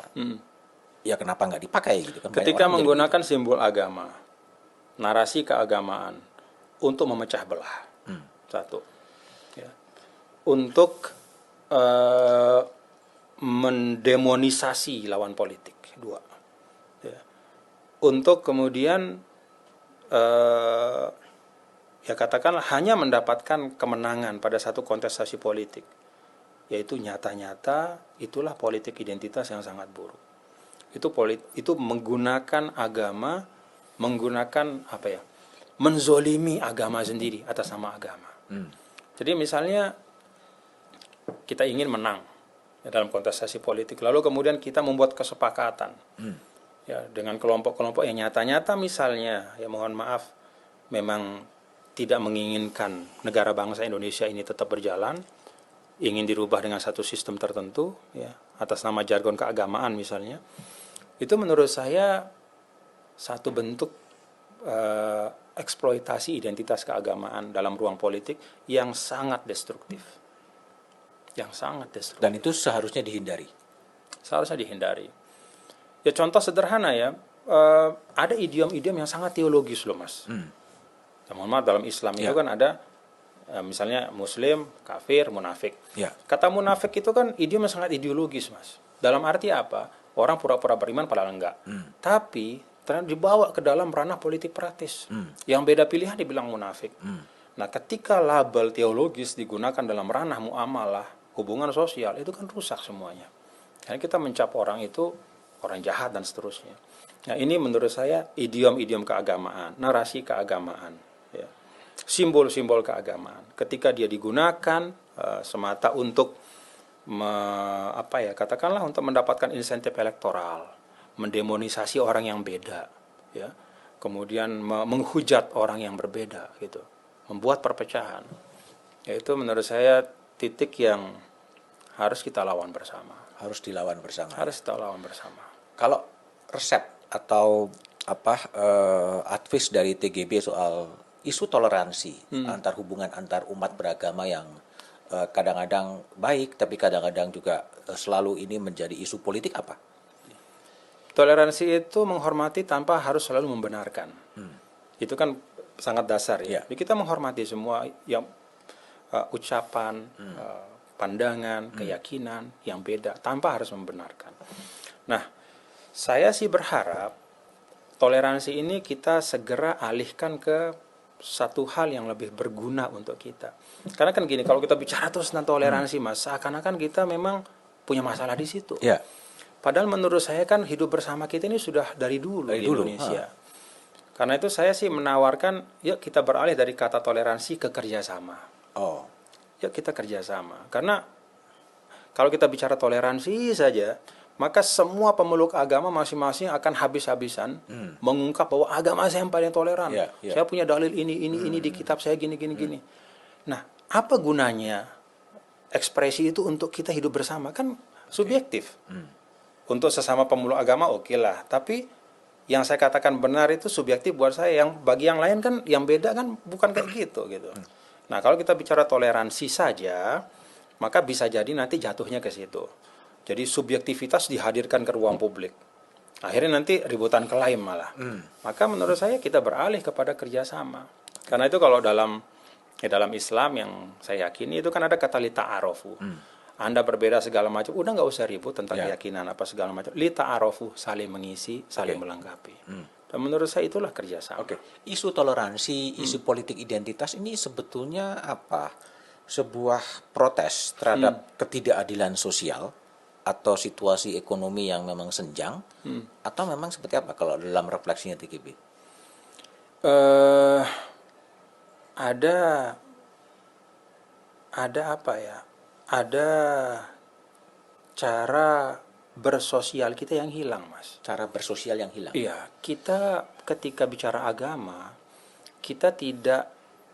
ya kenapa nggak dipakai gitu kan? Ketika menggunakan simbol agama, narasi keagamaan untuk memecah belah, satu, ya, untuk mendemonisasi lawan politik, dua, ya, untuk kemudian ya katakanlah hanya mendapatkan kemenangan pada satu kontestasi politik, yaitu nyata-nyata itulah politik identitas yang sangat buruk. Itu menggunakan agama, menzolimi agama sendiri atas nama agama. Jadi misalnya kita ingin menang ya, dalam kontestasi politik, lalu kemudian kita membuat kesepakatan ya dengan kelompok-kelompok yang nyata-nyata misalnya ya mohon maaf memang tidak menginginkan negara bangsa Indonesia ini tetap berjalan, ingin dirubah dengan satu sistem tertentu ya atas nama jargon keagamaan misalnya. Itu menurut saya satu bentuk eksploitasi identitas keagamaan dalam ruang politik yang sangat destruktif. Dan itu seharusnya dihindari. Ya contoh sederhana ya, ada idiom-idiom yang sangat teologis loh Mas. Ya, mohon maaf, dalam Islam itu kan ada misalnya Muslim, kafir, munafik. Kata munafik itu kan idiom yang sangat ideologis Mas. Dalam arti apa? Orang pura-pura beriman padahal enggak. Tapi ternyata dibawa ke dalam ranah politik praktis. Yang beda pilihan dibilang munafik. Nah ketika label teologis digunakan dalam ranah muamalah, hubungan sosial, itu kan rusak semuanya. Karena kita mencap orang itu orang jahat dan seterusnya. Nah ini menurut saya idiom-idiom keagamaan, narasi keagamaan, ya. Simbol-simbol keagamaan. Ketika dia digunakan semata untuk katakanlah untuk mendapatkan insentif elektoral, mendemonisasi orang yang beda, ya, kemudian menghujat orang yang berbeda, gitu, membuat perpecahan. Itu menurut saya titik yang harus kita lawan bersama. Harus dilawan bersama. Kalau resep atau advice dari TGB soal isu toleransi hubungan antar umat beragama yang kadang-kadang baik tapi kadang-kadang juga selalu ini menjadi isu politik apa? Toleransi itu menghormati tanpa harus selalu membenarkan. Itu kan sangat dasar ya. Jadi kita menghormati semua yang ucapan, pandangan, keyakinan yang beda tanpa harus membenarkan. Nah, saya sih berharap toleransi ini kita segera alihkan ke satu hal yang lebih berguna untuk kita. Karena kan gini, kalau kita bicara terus tentang toleransi Mas, seakan-akan kita memang punya masalah di situ. Padahal menurut saya kan hidup bersama kita ini sudah dari dulu di Indonesia. Karena itu saya sih menawarkan, yuk kita beralih dari kata toleransi ke kerjasama. Yuk kita kerjasama. Karena kalau kita bicara toleransi saja, maka semua pemeluk agama masing-masing akan habis-habisan mengungkap bahwa agama saya yang paling toleran. Saya punya dalil ini di kitab saya gini. Nah, apa gunanya ekspresi itu untuk kita hidup bersama kan subjektif. Untuk sesama pemeluk agama oke lah, tapi yang saya katakan benar itu subjektif buat saya. Yang bagi yang lain kan, yang beda kan bukan kayak gitu gitu. Nah, kalau kita bicara toleransi saja, maka bisa jadi nanti jatuhnya ke situ. Jadi subjektivitas dihadirkan ke ruang publik. Akhirnya nanti ributan klaim malah. Maka menurut saya kita beralih kepada kerjasama. Karena itu kalau dalam Islam yang saya yakini itu kan ada kata li ta'arofu. Anda berbeda segala macam, udah nggak usah ribut tentang keyakinan apa segala macam. Li ta'arofu, saling mengisi, saling melengkapi. Dan menurut saya itulah kerjasama. Isu toleransi, isu politik identitas ini sebetulnya apa? Sebuah protes terhadap ketidakadilan sosial atau situasi ekonomi yang memang senjang, atau memang seperti apa kalau dalam refleksinya TGB? Ada apa ya? Ada cara bersosial kita yang hilang, Mas. Cara bersosial yang hilang. Iya, kita ketika bicara agama, kita tidak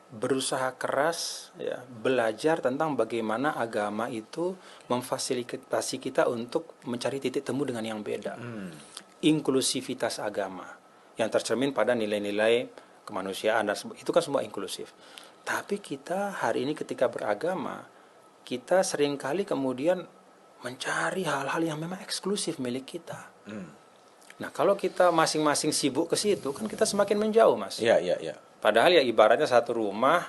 berusaha keras ya, belajar tentang bagaimana agama itu memfasilitasi kita untuk mencari titik temu dengan yang beda. Inklusivitas agama yang tercermin pada nilai-nilai kemanusiaan dan itu kan semua inklusif. Tapi kita hari ini ketika beragama, kita seringkali kemudian mencari hal-hal yang memang eksklusif milik kita. Nah, kalau kita masing-masing sibuk ke situ, kan kita semakin menjauh, Mas. Iya. Padahal ya ibaratnya satu rumah,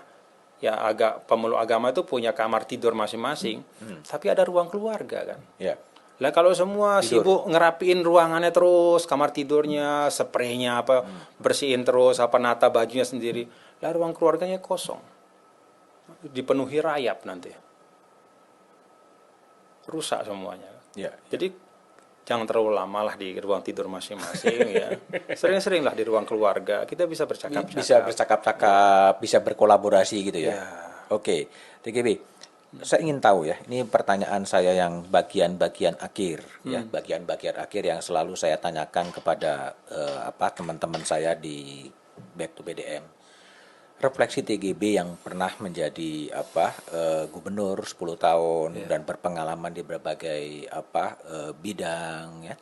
ya pemeluk agama itu punya kamar tidur masing-masing, tapi ada ruang keluarga kan. Iya. Lah kalau semua sibuk ngerapiin ruangannya terus, kamar tidurnya, spraynya apa, bersihin terus, apa nata bajunya sendiri, lah ruang keluarganya kosong, dipenuhi rayap nanti, rusak semuanya. Ya. Jadi jangan terlalu lama lah di ruang tidur masing-masing ya. Sering-sering lah di ruang keluarga kita bisa bercakap-cakap. Bisa bercakap-cakap, bisa berkolaborasi gitu ya. Ya. Oke, TGB. Saya ingin tahu ya, ini pertanyaan saya yang bagian-bagian akhir ya, bagian-bagian akhir yang selalu saya tanyakan kepada teman-teman saya di Back to BDM. Refleksi TGB yang pernah menjadi gubernur 10 tahun dan berpengalaman di berbagai bidang ya,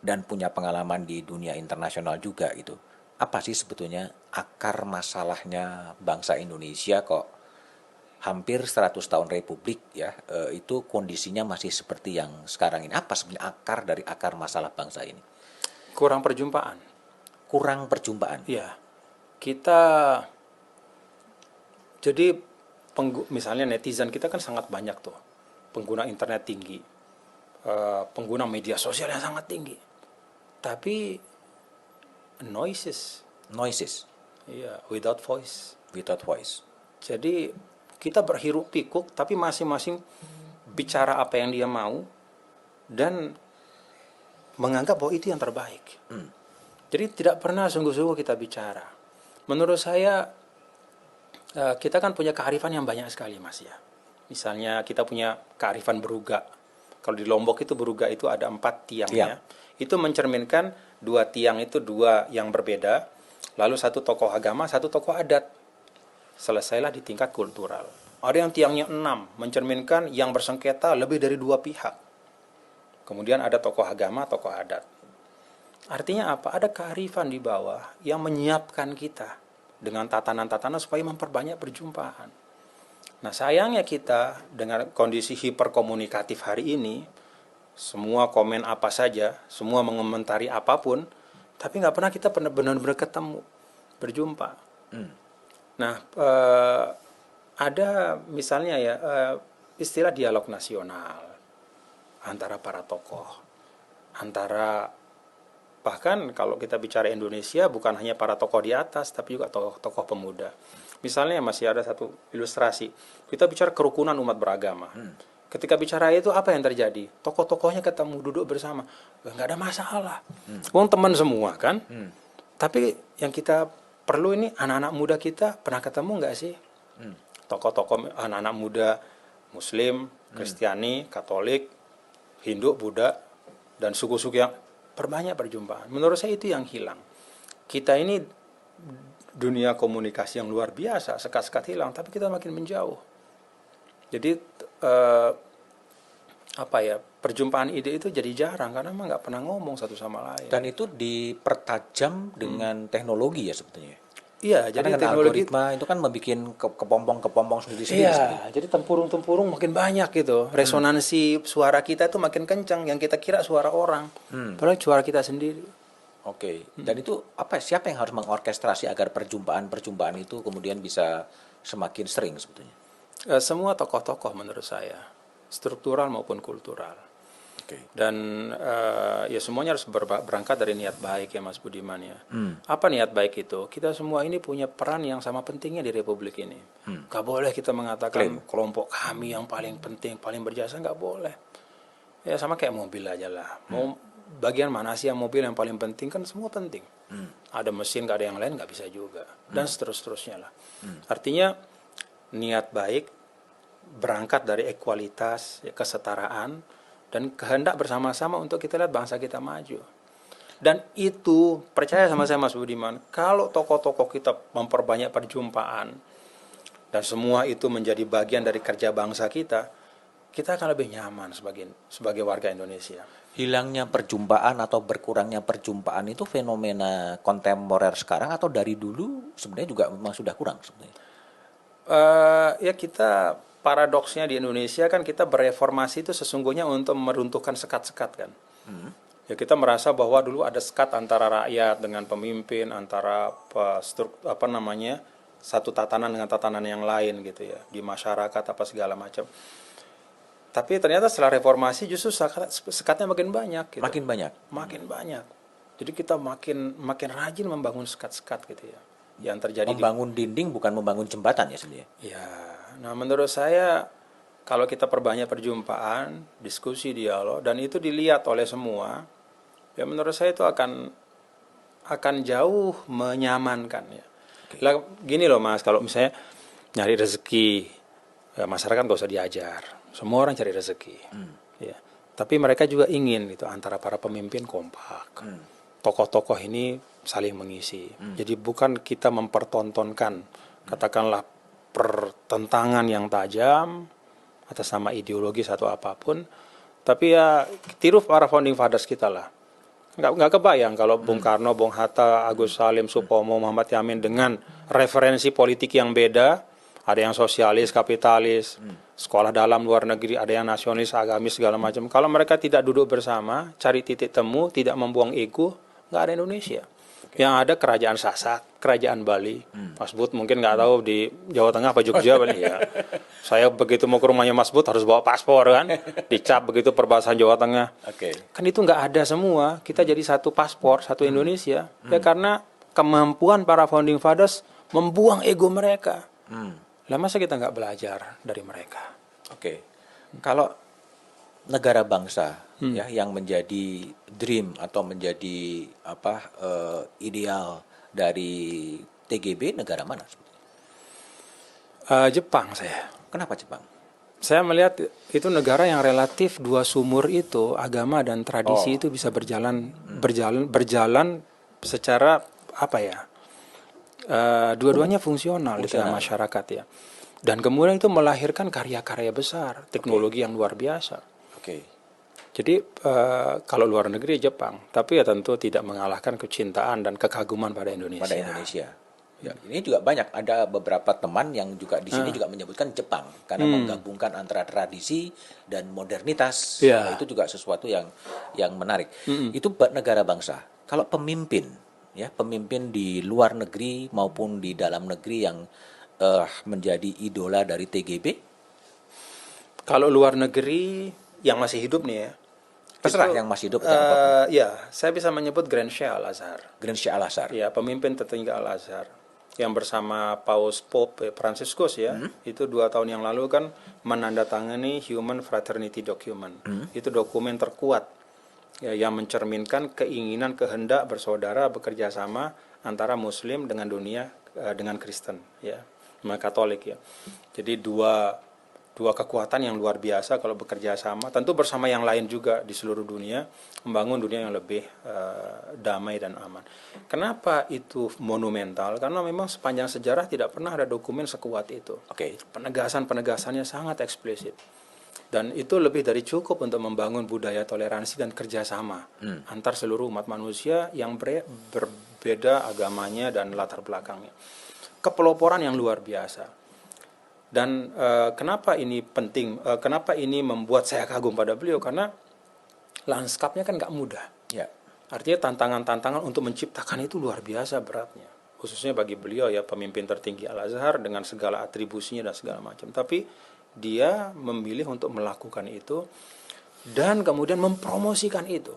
dan punya pengalaman di dunia internasional juga gitu. Apa sih sebetulnya akar masalahnya bangsa Indonesia kok hampir 100 tahun republik ya, itu kondisinya masih seperti yang sekarang ini? Apa sebenarnya akar dari akar masalah bangsa ini? Kurang perjumpaan. Kurang perjumpaan. Iya. Kita jadi misalnya netizen kita kan sangat banyak tuh. Pengguna internet tinggi. Pengguna media sosial yang sangat tinggi. Tapi noises. Iya, without voice. Jadi kita berhiruk pikuk tapi masing-masing bicara apa yang dia mau dan menganggap bahwa itu yang terbaik. Jadi tidak pernah sungguh-sungguh kita bicara. Menurut saya kita kan punya kearifan yang banyak sekali, Mas ya. Misalnya kita punya kearifan beruga. Kalau di Lombok itu beruga itu ada 4 tiangnya. Itu mencerminkan 2 tiang itu 2 yang berbeda. Lalu 1 tokoh agama, 1 tokoh adat. Selesailah di tingkat kultural. Ada yang tiangnya 6, mencerminkan yang bersengketa lebih dari 2 pihak. Kemudian ada tokoh agama, tokoh adat. Artinya apa? Ada kearifan di bawah yang menyiapkan kita dengan tatanan-tatanan supaya memperbanyak perjumpaan. Nah, sayangnya kita dengan kondisi hiperkomunikatif hari ini, semua komen apa saja, semua mengomentari apapun, tapi nggak pernah kita benar-benar ketemu, berjumpa. Nah, ada misalnya ya istilah dialog nasional antara para tokoh, antara bahkan kalau kita bicara Indonesia bukan hanya para tokoh di atas tapi juga tokoh-tokoh pemuda. Misalnya masih ada satu ilustrasi, kita bicara kerukunan umat beragama. Ketika bicara itu apa yang terjadi? Tokoh-tokohnya ketemu duduk bersama, nggak ada masalah. Wong teman semua kan. Tapi yang kita perlu ini anak-anak muda kita pernah ketemu nggak sih? Tokoh-tokoh anak-anak muda Muslim, Kristiani, Katolik, Hindu, Buddha, dan suku-suku yang perbanyak perjumpaan. Menurut saya itu yang hilang. Kita ini dunia komunikasi yang luar biasa, sekat-sekat hilang, tapi kita makin menjauh. Jadi eh, apa ya, perjumpaan ide itu jadi jarang karena memang nggak pernah ngomong satu sama lain. Dan itu dipertajam dengan teknologi ya sebetulnya. Iya, Karena jadi kan teknologi. algoritma itu kan membuat kepompong-kepompong sendiri-sendiri Iya, sebetulnya. jadi tempurung-tempurung makin banyak gitu. Resonansi suara kita itu makin kencang yang kita kira suara orang. Padahal suara kita sendiri. Oke. Dan itu apa? Siapa yang harus mengorkestrasi agar perjumpaan-perjumpaan itu kemudian bisa semakin sering sebetulnya? Semua tokoh-tokoh menurut saya, struktural maupun kultural. Oke. Dan ya semuanya harus berangkat dari niat baik ya Mas Budiman ya. Apa niat baik itu? Kita semua ini punya peran yang sama pentingnya di Republik ini. Gak boleh kita mengatakan kelompok kami yang paling penting, paling berjasa, gak boleh. Ya sama kayak mobil aja lah. Mau bagian mana sih yang mobil yang paling penting? Kan semua penting. Ada mesin, gak ada yang lain, gak bisa juga. Dan seterusnya lah. Artinya niat baik berangkat dari ekualitas, ya, kesetaraan, dan kehendak bersama-sama untuk kita lihat bangsa kita maju. Dan itu, percaya sama saya Mas Budiman, kalau tokoh-tokoh kita memperbanyak perjumpaan, dan semua itu menjadi bagian dari kerja bangsa kita akan lebih nyaman sebagai warga Indonesia. Hilangnya perjumpaan atau berkurangnya perjumpaan itu fenomena kontemporer sekarang atau dari dulu sebenarnya juga memang sudah kurang sebenarnya? Ya kita paradoksnya di Indonesia kan kita bereformasi itu sesungguhnya untuk meruntuhkan sekat-sekat kan. Ya kita merasa bahwa dulu ada sekat antara rakyat dengan pemimpin, antara satu tatanan dengan tatanan yang lain gitu ya, di masyarakat apa segala macam. Tapi ternyata setelah reformasi justru sekatnya makin banyak gitu. Makin banyak. Makin banyak. Jadi kita makin rajin membangun sekat-sekat gitu ya. Yang terjadi Membangun dinding bukan membangun jembatan ya sebenarnya. Ya, nah menurut saya kalau kita perbanyak perjumpaan, diskusi, dialog, dan itu dilihat oleh semua, ya menurut saya itu akan jauh menyamankan ya. Lah, gini loh Mas, kalau misalnya nyari rezeki, ya masyarakat gak usah diajar, semua orang cari rezeki, ya. Tapi mereka juga ingin gitu antara para pemimpin kompak, tokoh-tokoh ini saling mengisi. Jadi bukan kita mempertontonkan, katakanlah pertentangan yang tajam atas nama ideologis atau apapun, tapi ya tiru para founding fathers kita lah. Nggak kebayang kalau Bung Karno, Bung Hatta, Agus Salim, Supomo, Muhammad Yamin dengan referensi politik yang beda, ada yang sosialis, kapitalis, sekolah dalam luar negeri, ada yang nasionalis, agamis segala macam. Kalau mereka tidak duduk bersama, cari titik temu, tidak membuang ego, nggak ada Indonesia. Yang ada kerajaan Sasak, kerajaan Bali. Mas Bud mungkin nggak tahu di Jawa Tengah apa Jogja Bali ya. Saya begitu mau ke rumahnya Mas Bud harus bawa paspor kan, dicap begitu perbatasan Jawa Tengah. Kan itu nggak ada semua. Kita jadi satu paspor, satu Indonesia. Ya karena kemampuan para founding fathers membuang ego mereka. Lah masa kita nggak belajar dari mereka? Kalau negara bangsa ya yang menjadi dream atau menjadi ideal dari TGB, negara mana? Jepang saya. Kenapa Jepang? Saya melihat itu negara yang relatif dua sumur itu, agama dan tradisi itu bisa berjalan secara apa ya? Dua-duanya fungsional di tengah masyarakat ya. Dan kemudian itu melahirkan karya-karya besar, teknologi yang luar biasa. Jadi kalau luar negeri Jepang, tapi ya tentu tidak mengalahkan kecintaan dan kekaguman pada Indonesia. Ya, ini juga banyak, ada beberapa teman yang juga di sini juga menyebutkan Jepang karena menggabungkan antara tradisi dan modernitas. Nah, itu juga sesuatu yang menarik. Itu negara bangsa. Kalau pemimpin di luar negeri maupun di dalam negeri yang menjadi idola dari TGB. Kalau luar negeri yang masih hidup nih ya. Terserah yang masih hidup. Ya, saya bisa menyebut Grand Sheikh Al-Azhar. Grand Sheikh Al-Azhar. Ya, pemimpin tertinggi Al-Azhar. Yang bersama Paus Pope Franciscus ya, itu 2 tahun yang lalu kan menandatangani Human Fraternity Document. Itu dokumen terkuat ya, yang mencerminkan keinginan kehendak bersaudara bekerja sama antara Muslim dengan dunia dengan Kristen ya, sama Katolik ya. Jadi dua kekuatan yang luar biasa kalau bekerja sama, tentu bersama yang lain juga di seluruh dunia, membangun dunia yang lebih damai dan aman. Kenapa itu monumental? Karena memang sepanjang sejarah tidak pernah ada dokumen sekuat itu. Penegasannya sangat eksplisit. Dan itu lebih dari cukup untuk membangun budaya toleransi dan kerjasama antar seluruh umat manusia yang berbeda agamanya dan latar belakangnya. Kepeloporan yang luar biasa. Dan kenapa ini penting? Kenapa ini membuat saya kagum pada beliau? Karena lanskapnya kan nggak mudah. Ya. Artinya tantangan-tantangan untuk menciptakan itu luar biasa beratnya. Khususnya bagi beliau ya, pemimpin tertinggi Al-Azhar dengan segala atribusinya dan segala macam. Tapi dia memilih untuk melakukan itu dan kemudian mempromosikan itu.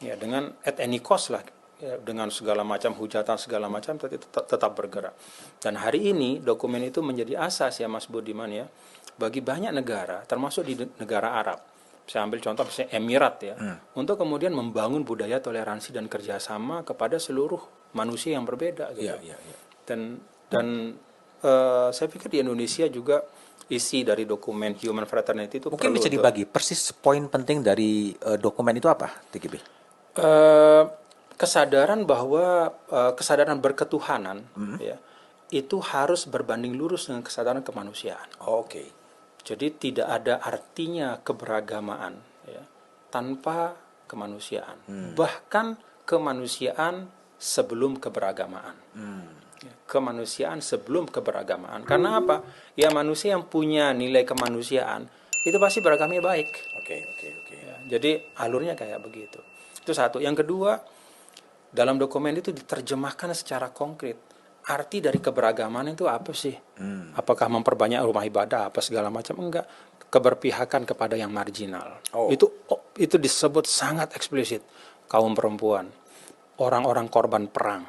Ya, dengan at any cost lah, ya, dengan segala macam hujatan segala macam tetap bergerak. Dan hari ini dokumen itu menjadi asas ya Mas Budiman ya, bagi banyak negara termasuk di negara Arab. Saya ambil contoh misalnya Emirat ya, untuk kemudian membangun budaya toleransi dan kerjasama kepada seluruh manusia yang berbeda gitu. Dan saya pikir di Indonesia juga isi dari dokumen Human Fraternity itu mungkin bisa dibagi persis poin penting dari dokumen itu apa, TGB? Kesadaran bahwa kesadaran berketuhanan ya, itu harus berbanding lurus dengan kesadaran kemanusiaan. Oke. Jadi tidak ada artinya keberagamaan ya, tanpa kemanusiaan. Bahkan kemanusiaan sebelum keberagamaan. Kemanusiaan sebelum keberagamaan. Karena apa? Ya manusia yang punya nilai kemanusiaan itu pasti beragamnya baik. Oke. Ya, jadi alurnya kayak begitu. Itu satu. Yang kedua, dalam dokumen itu diterjemahkan secara konkret. Arti dari keberagaman itu apa sih? Apakah memperbanyak rumah ibadah apa segala macam? Enggak. Keberpihakan kepada yang marginal. Itu disebut sangat eksplisit. Kaum perempuan, orang-orang korban perang,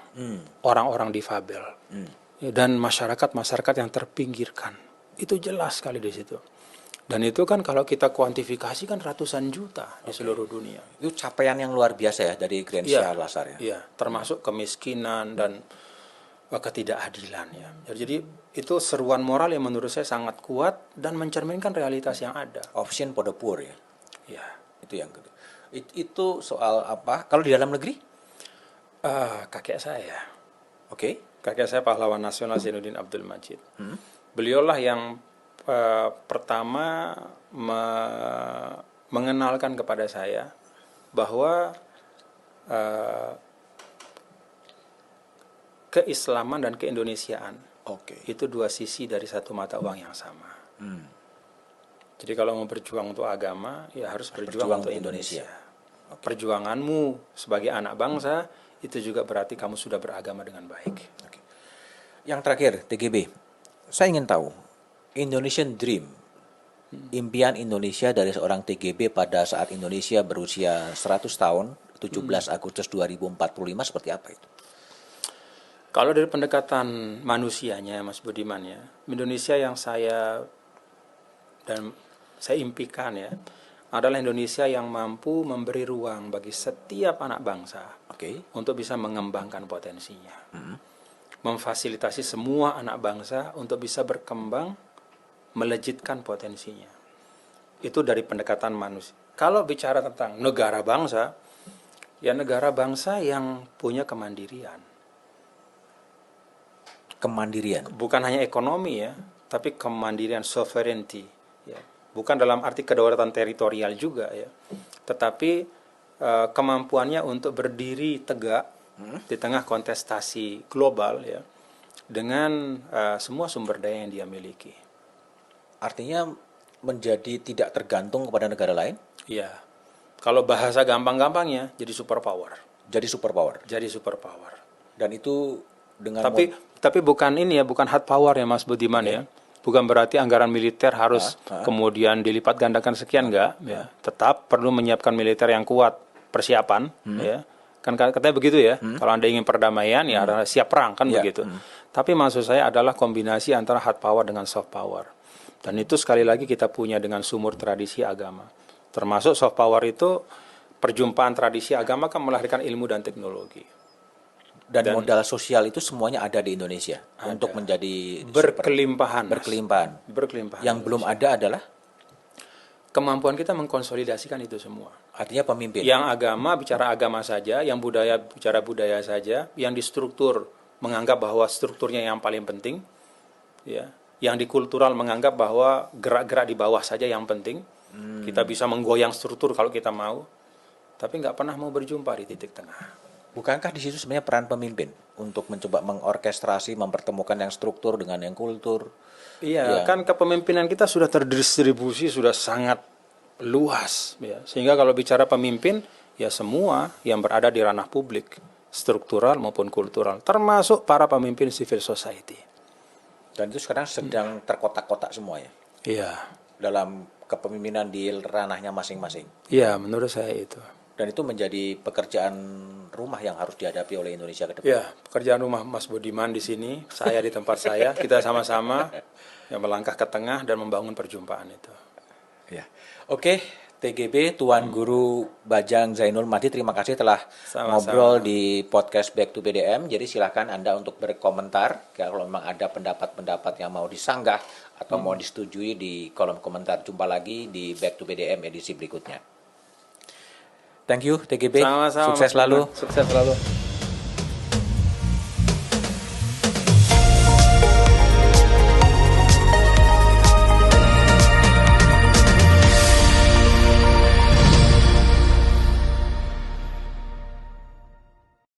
orang-orang difabel, dan masyarakat yang terpinggirkan. Itu jelas sekali di situ. Dan itu kan kalau kita kuantifikasi kan ratusan juta di seluruh dunia. Itu capaian yang luar biasa ya dari Grensia Al-Azhar ya. Iya, termasuk kemiskinan dan ketidakadilan ya. Jadi itu seruan moral yang menurut saya sangat kuat dan mencerminkan realitas yang ada. Option for the poor ya. Ya. Itu yang kedua. Itu soal apa? Kalau di dalam negeri? Kakek saya. Oke. Kakek saya pahlawan nasional Zainuddin Abdul Majid. Beliaulah yang pertama mengenalkan kepada saya bahwa keislaman dan keindonesiaan itu dua sisi dari satu mata uang yang sama. Jadi kalau mau berjuang untuk agama, ya harus berjuang untuk Indonesia. Perjuanganmu sebagai anak bangsa itu juga berarti kamu sudah beragama dengan baik. Yang terakhir, TGB, saya ingin tahu Indonesian Dream, impian Indonesia dari seorang TGB pada saat Indonesia berusia 100 tahun, 17 Agustus 2045 seperti apa itu? Kalau dari pendekatan manusianya, Mas Budiman ya, Indonesia yang saya impikan ya, adalah Indonesia yang mampu memberi ruang bagi setiap anak bangsa untuk bisa mengembangkan potensinya. Memfasilitasi semua anak bangsa untuk bisa berkembang, melejitkan potensinya. Itu dari pendekatan manusia. Kalau bicara tentang negara bangsa, ya negara bangsa yang punya kemandirian. Kemandirian. Bukan hanya ekonomi ya, tapi kemandirian, sovereignty. Ya. Bukan dalam arti kedaulatan teritorial juga ya, tetapi kemampuannya untuk berdiri tegak di tengah kontestasi global ya, dengan semua sumber daya yang dia miliki. Artinya menjadi tidak tergantung kepada negara lain? Iya. Kalau bahasa gampang-gampangnya jadi superpower. Jadi superpower. Jadi superpower. Dan itu dengan tapi bukan ini ya, bukan hard power ya Mas Budiman ya. Bukan berarti anggaran militer harus kemudian dilipat gandakan sekian enggak ya. Tetap perlu menyiapkan militer yang kuat, persiapan ya. Kan katanya begitu ya. Kalau Anda ingin perdamaian ya adalah siap perang kan begitu. Tapi maksud saya adalah kombinasi antara hard power dengan soft power. Dan itu sekali lagi kita punya dengan sumur tradisi agama. Termasuk soft power itu perjumpaan tradisi agama kan melahirkan ilmu dan teknologi. Dan modal sosial itu semuanya ada di Indonesia untuk menjadi berkelimpahan. Yang belum ada adalah kemampuan kita mengkonsolidasikan itu semua. Artinya pemimpin. Yang agama bicara agama saja, yang budaya bicara budaya saja, yang di struktur menganggap bahwa strukturnya yang paling penting, ya. yang di kultural menganggap bahwa gerak-gerak di bawah saja yang penting. Kita bisa menggoyang struktur kalau kita mau, tapi nggak pernah mau berjumpa di titik tengah. Bukankah di situ sebenarnya peran pemimpin untuk mencoba mengorkestrasi, mempertemukan yang struktur dengan yang kultur? Iya, kan kepemimpinan kita sudah terdistribusi, sudah sangat luas, ya. Sehingga kalau bicara pemimpin, ya semua yang berada di ranah publik, struktural maupun kultural, termasuk para pemimpin civil society. Dan itu sekarang sedang terkotak-kotak semua ya? Iya. Dalam kepemimpinan di ranahnya masing-masing. Iya, menurut saya itu. Dan itu menjadi pekerjaan rumah yang harus dihadapi oleh Indonesia ke depan. Ya, pekerjaan rumah Mas Budiman di sini, saya di tempat saya, kita sama-sama yang melangkah ke tengah dan membangun perjumpaan itu. Ya. Oke, TGB Tuan Guru Bajang Zainul Mahdi, terima kasih telah ngobrol di podcast Back to BDM. Jadi silakan Anda untuk berkomentar kalau memang ada pendapat-pendapat yang mau disanggah atau mau disetujui di kolom komentar. Jumpa lagi di Back to BDM edisi berikutnya. Thank you TGB. Sama-sama, Sukses selalu. Sukses selalu.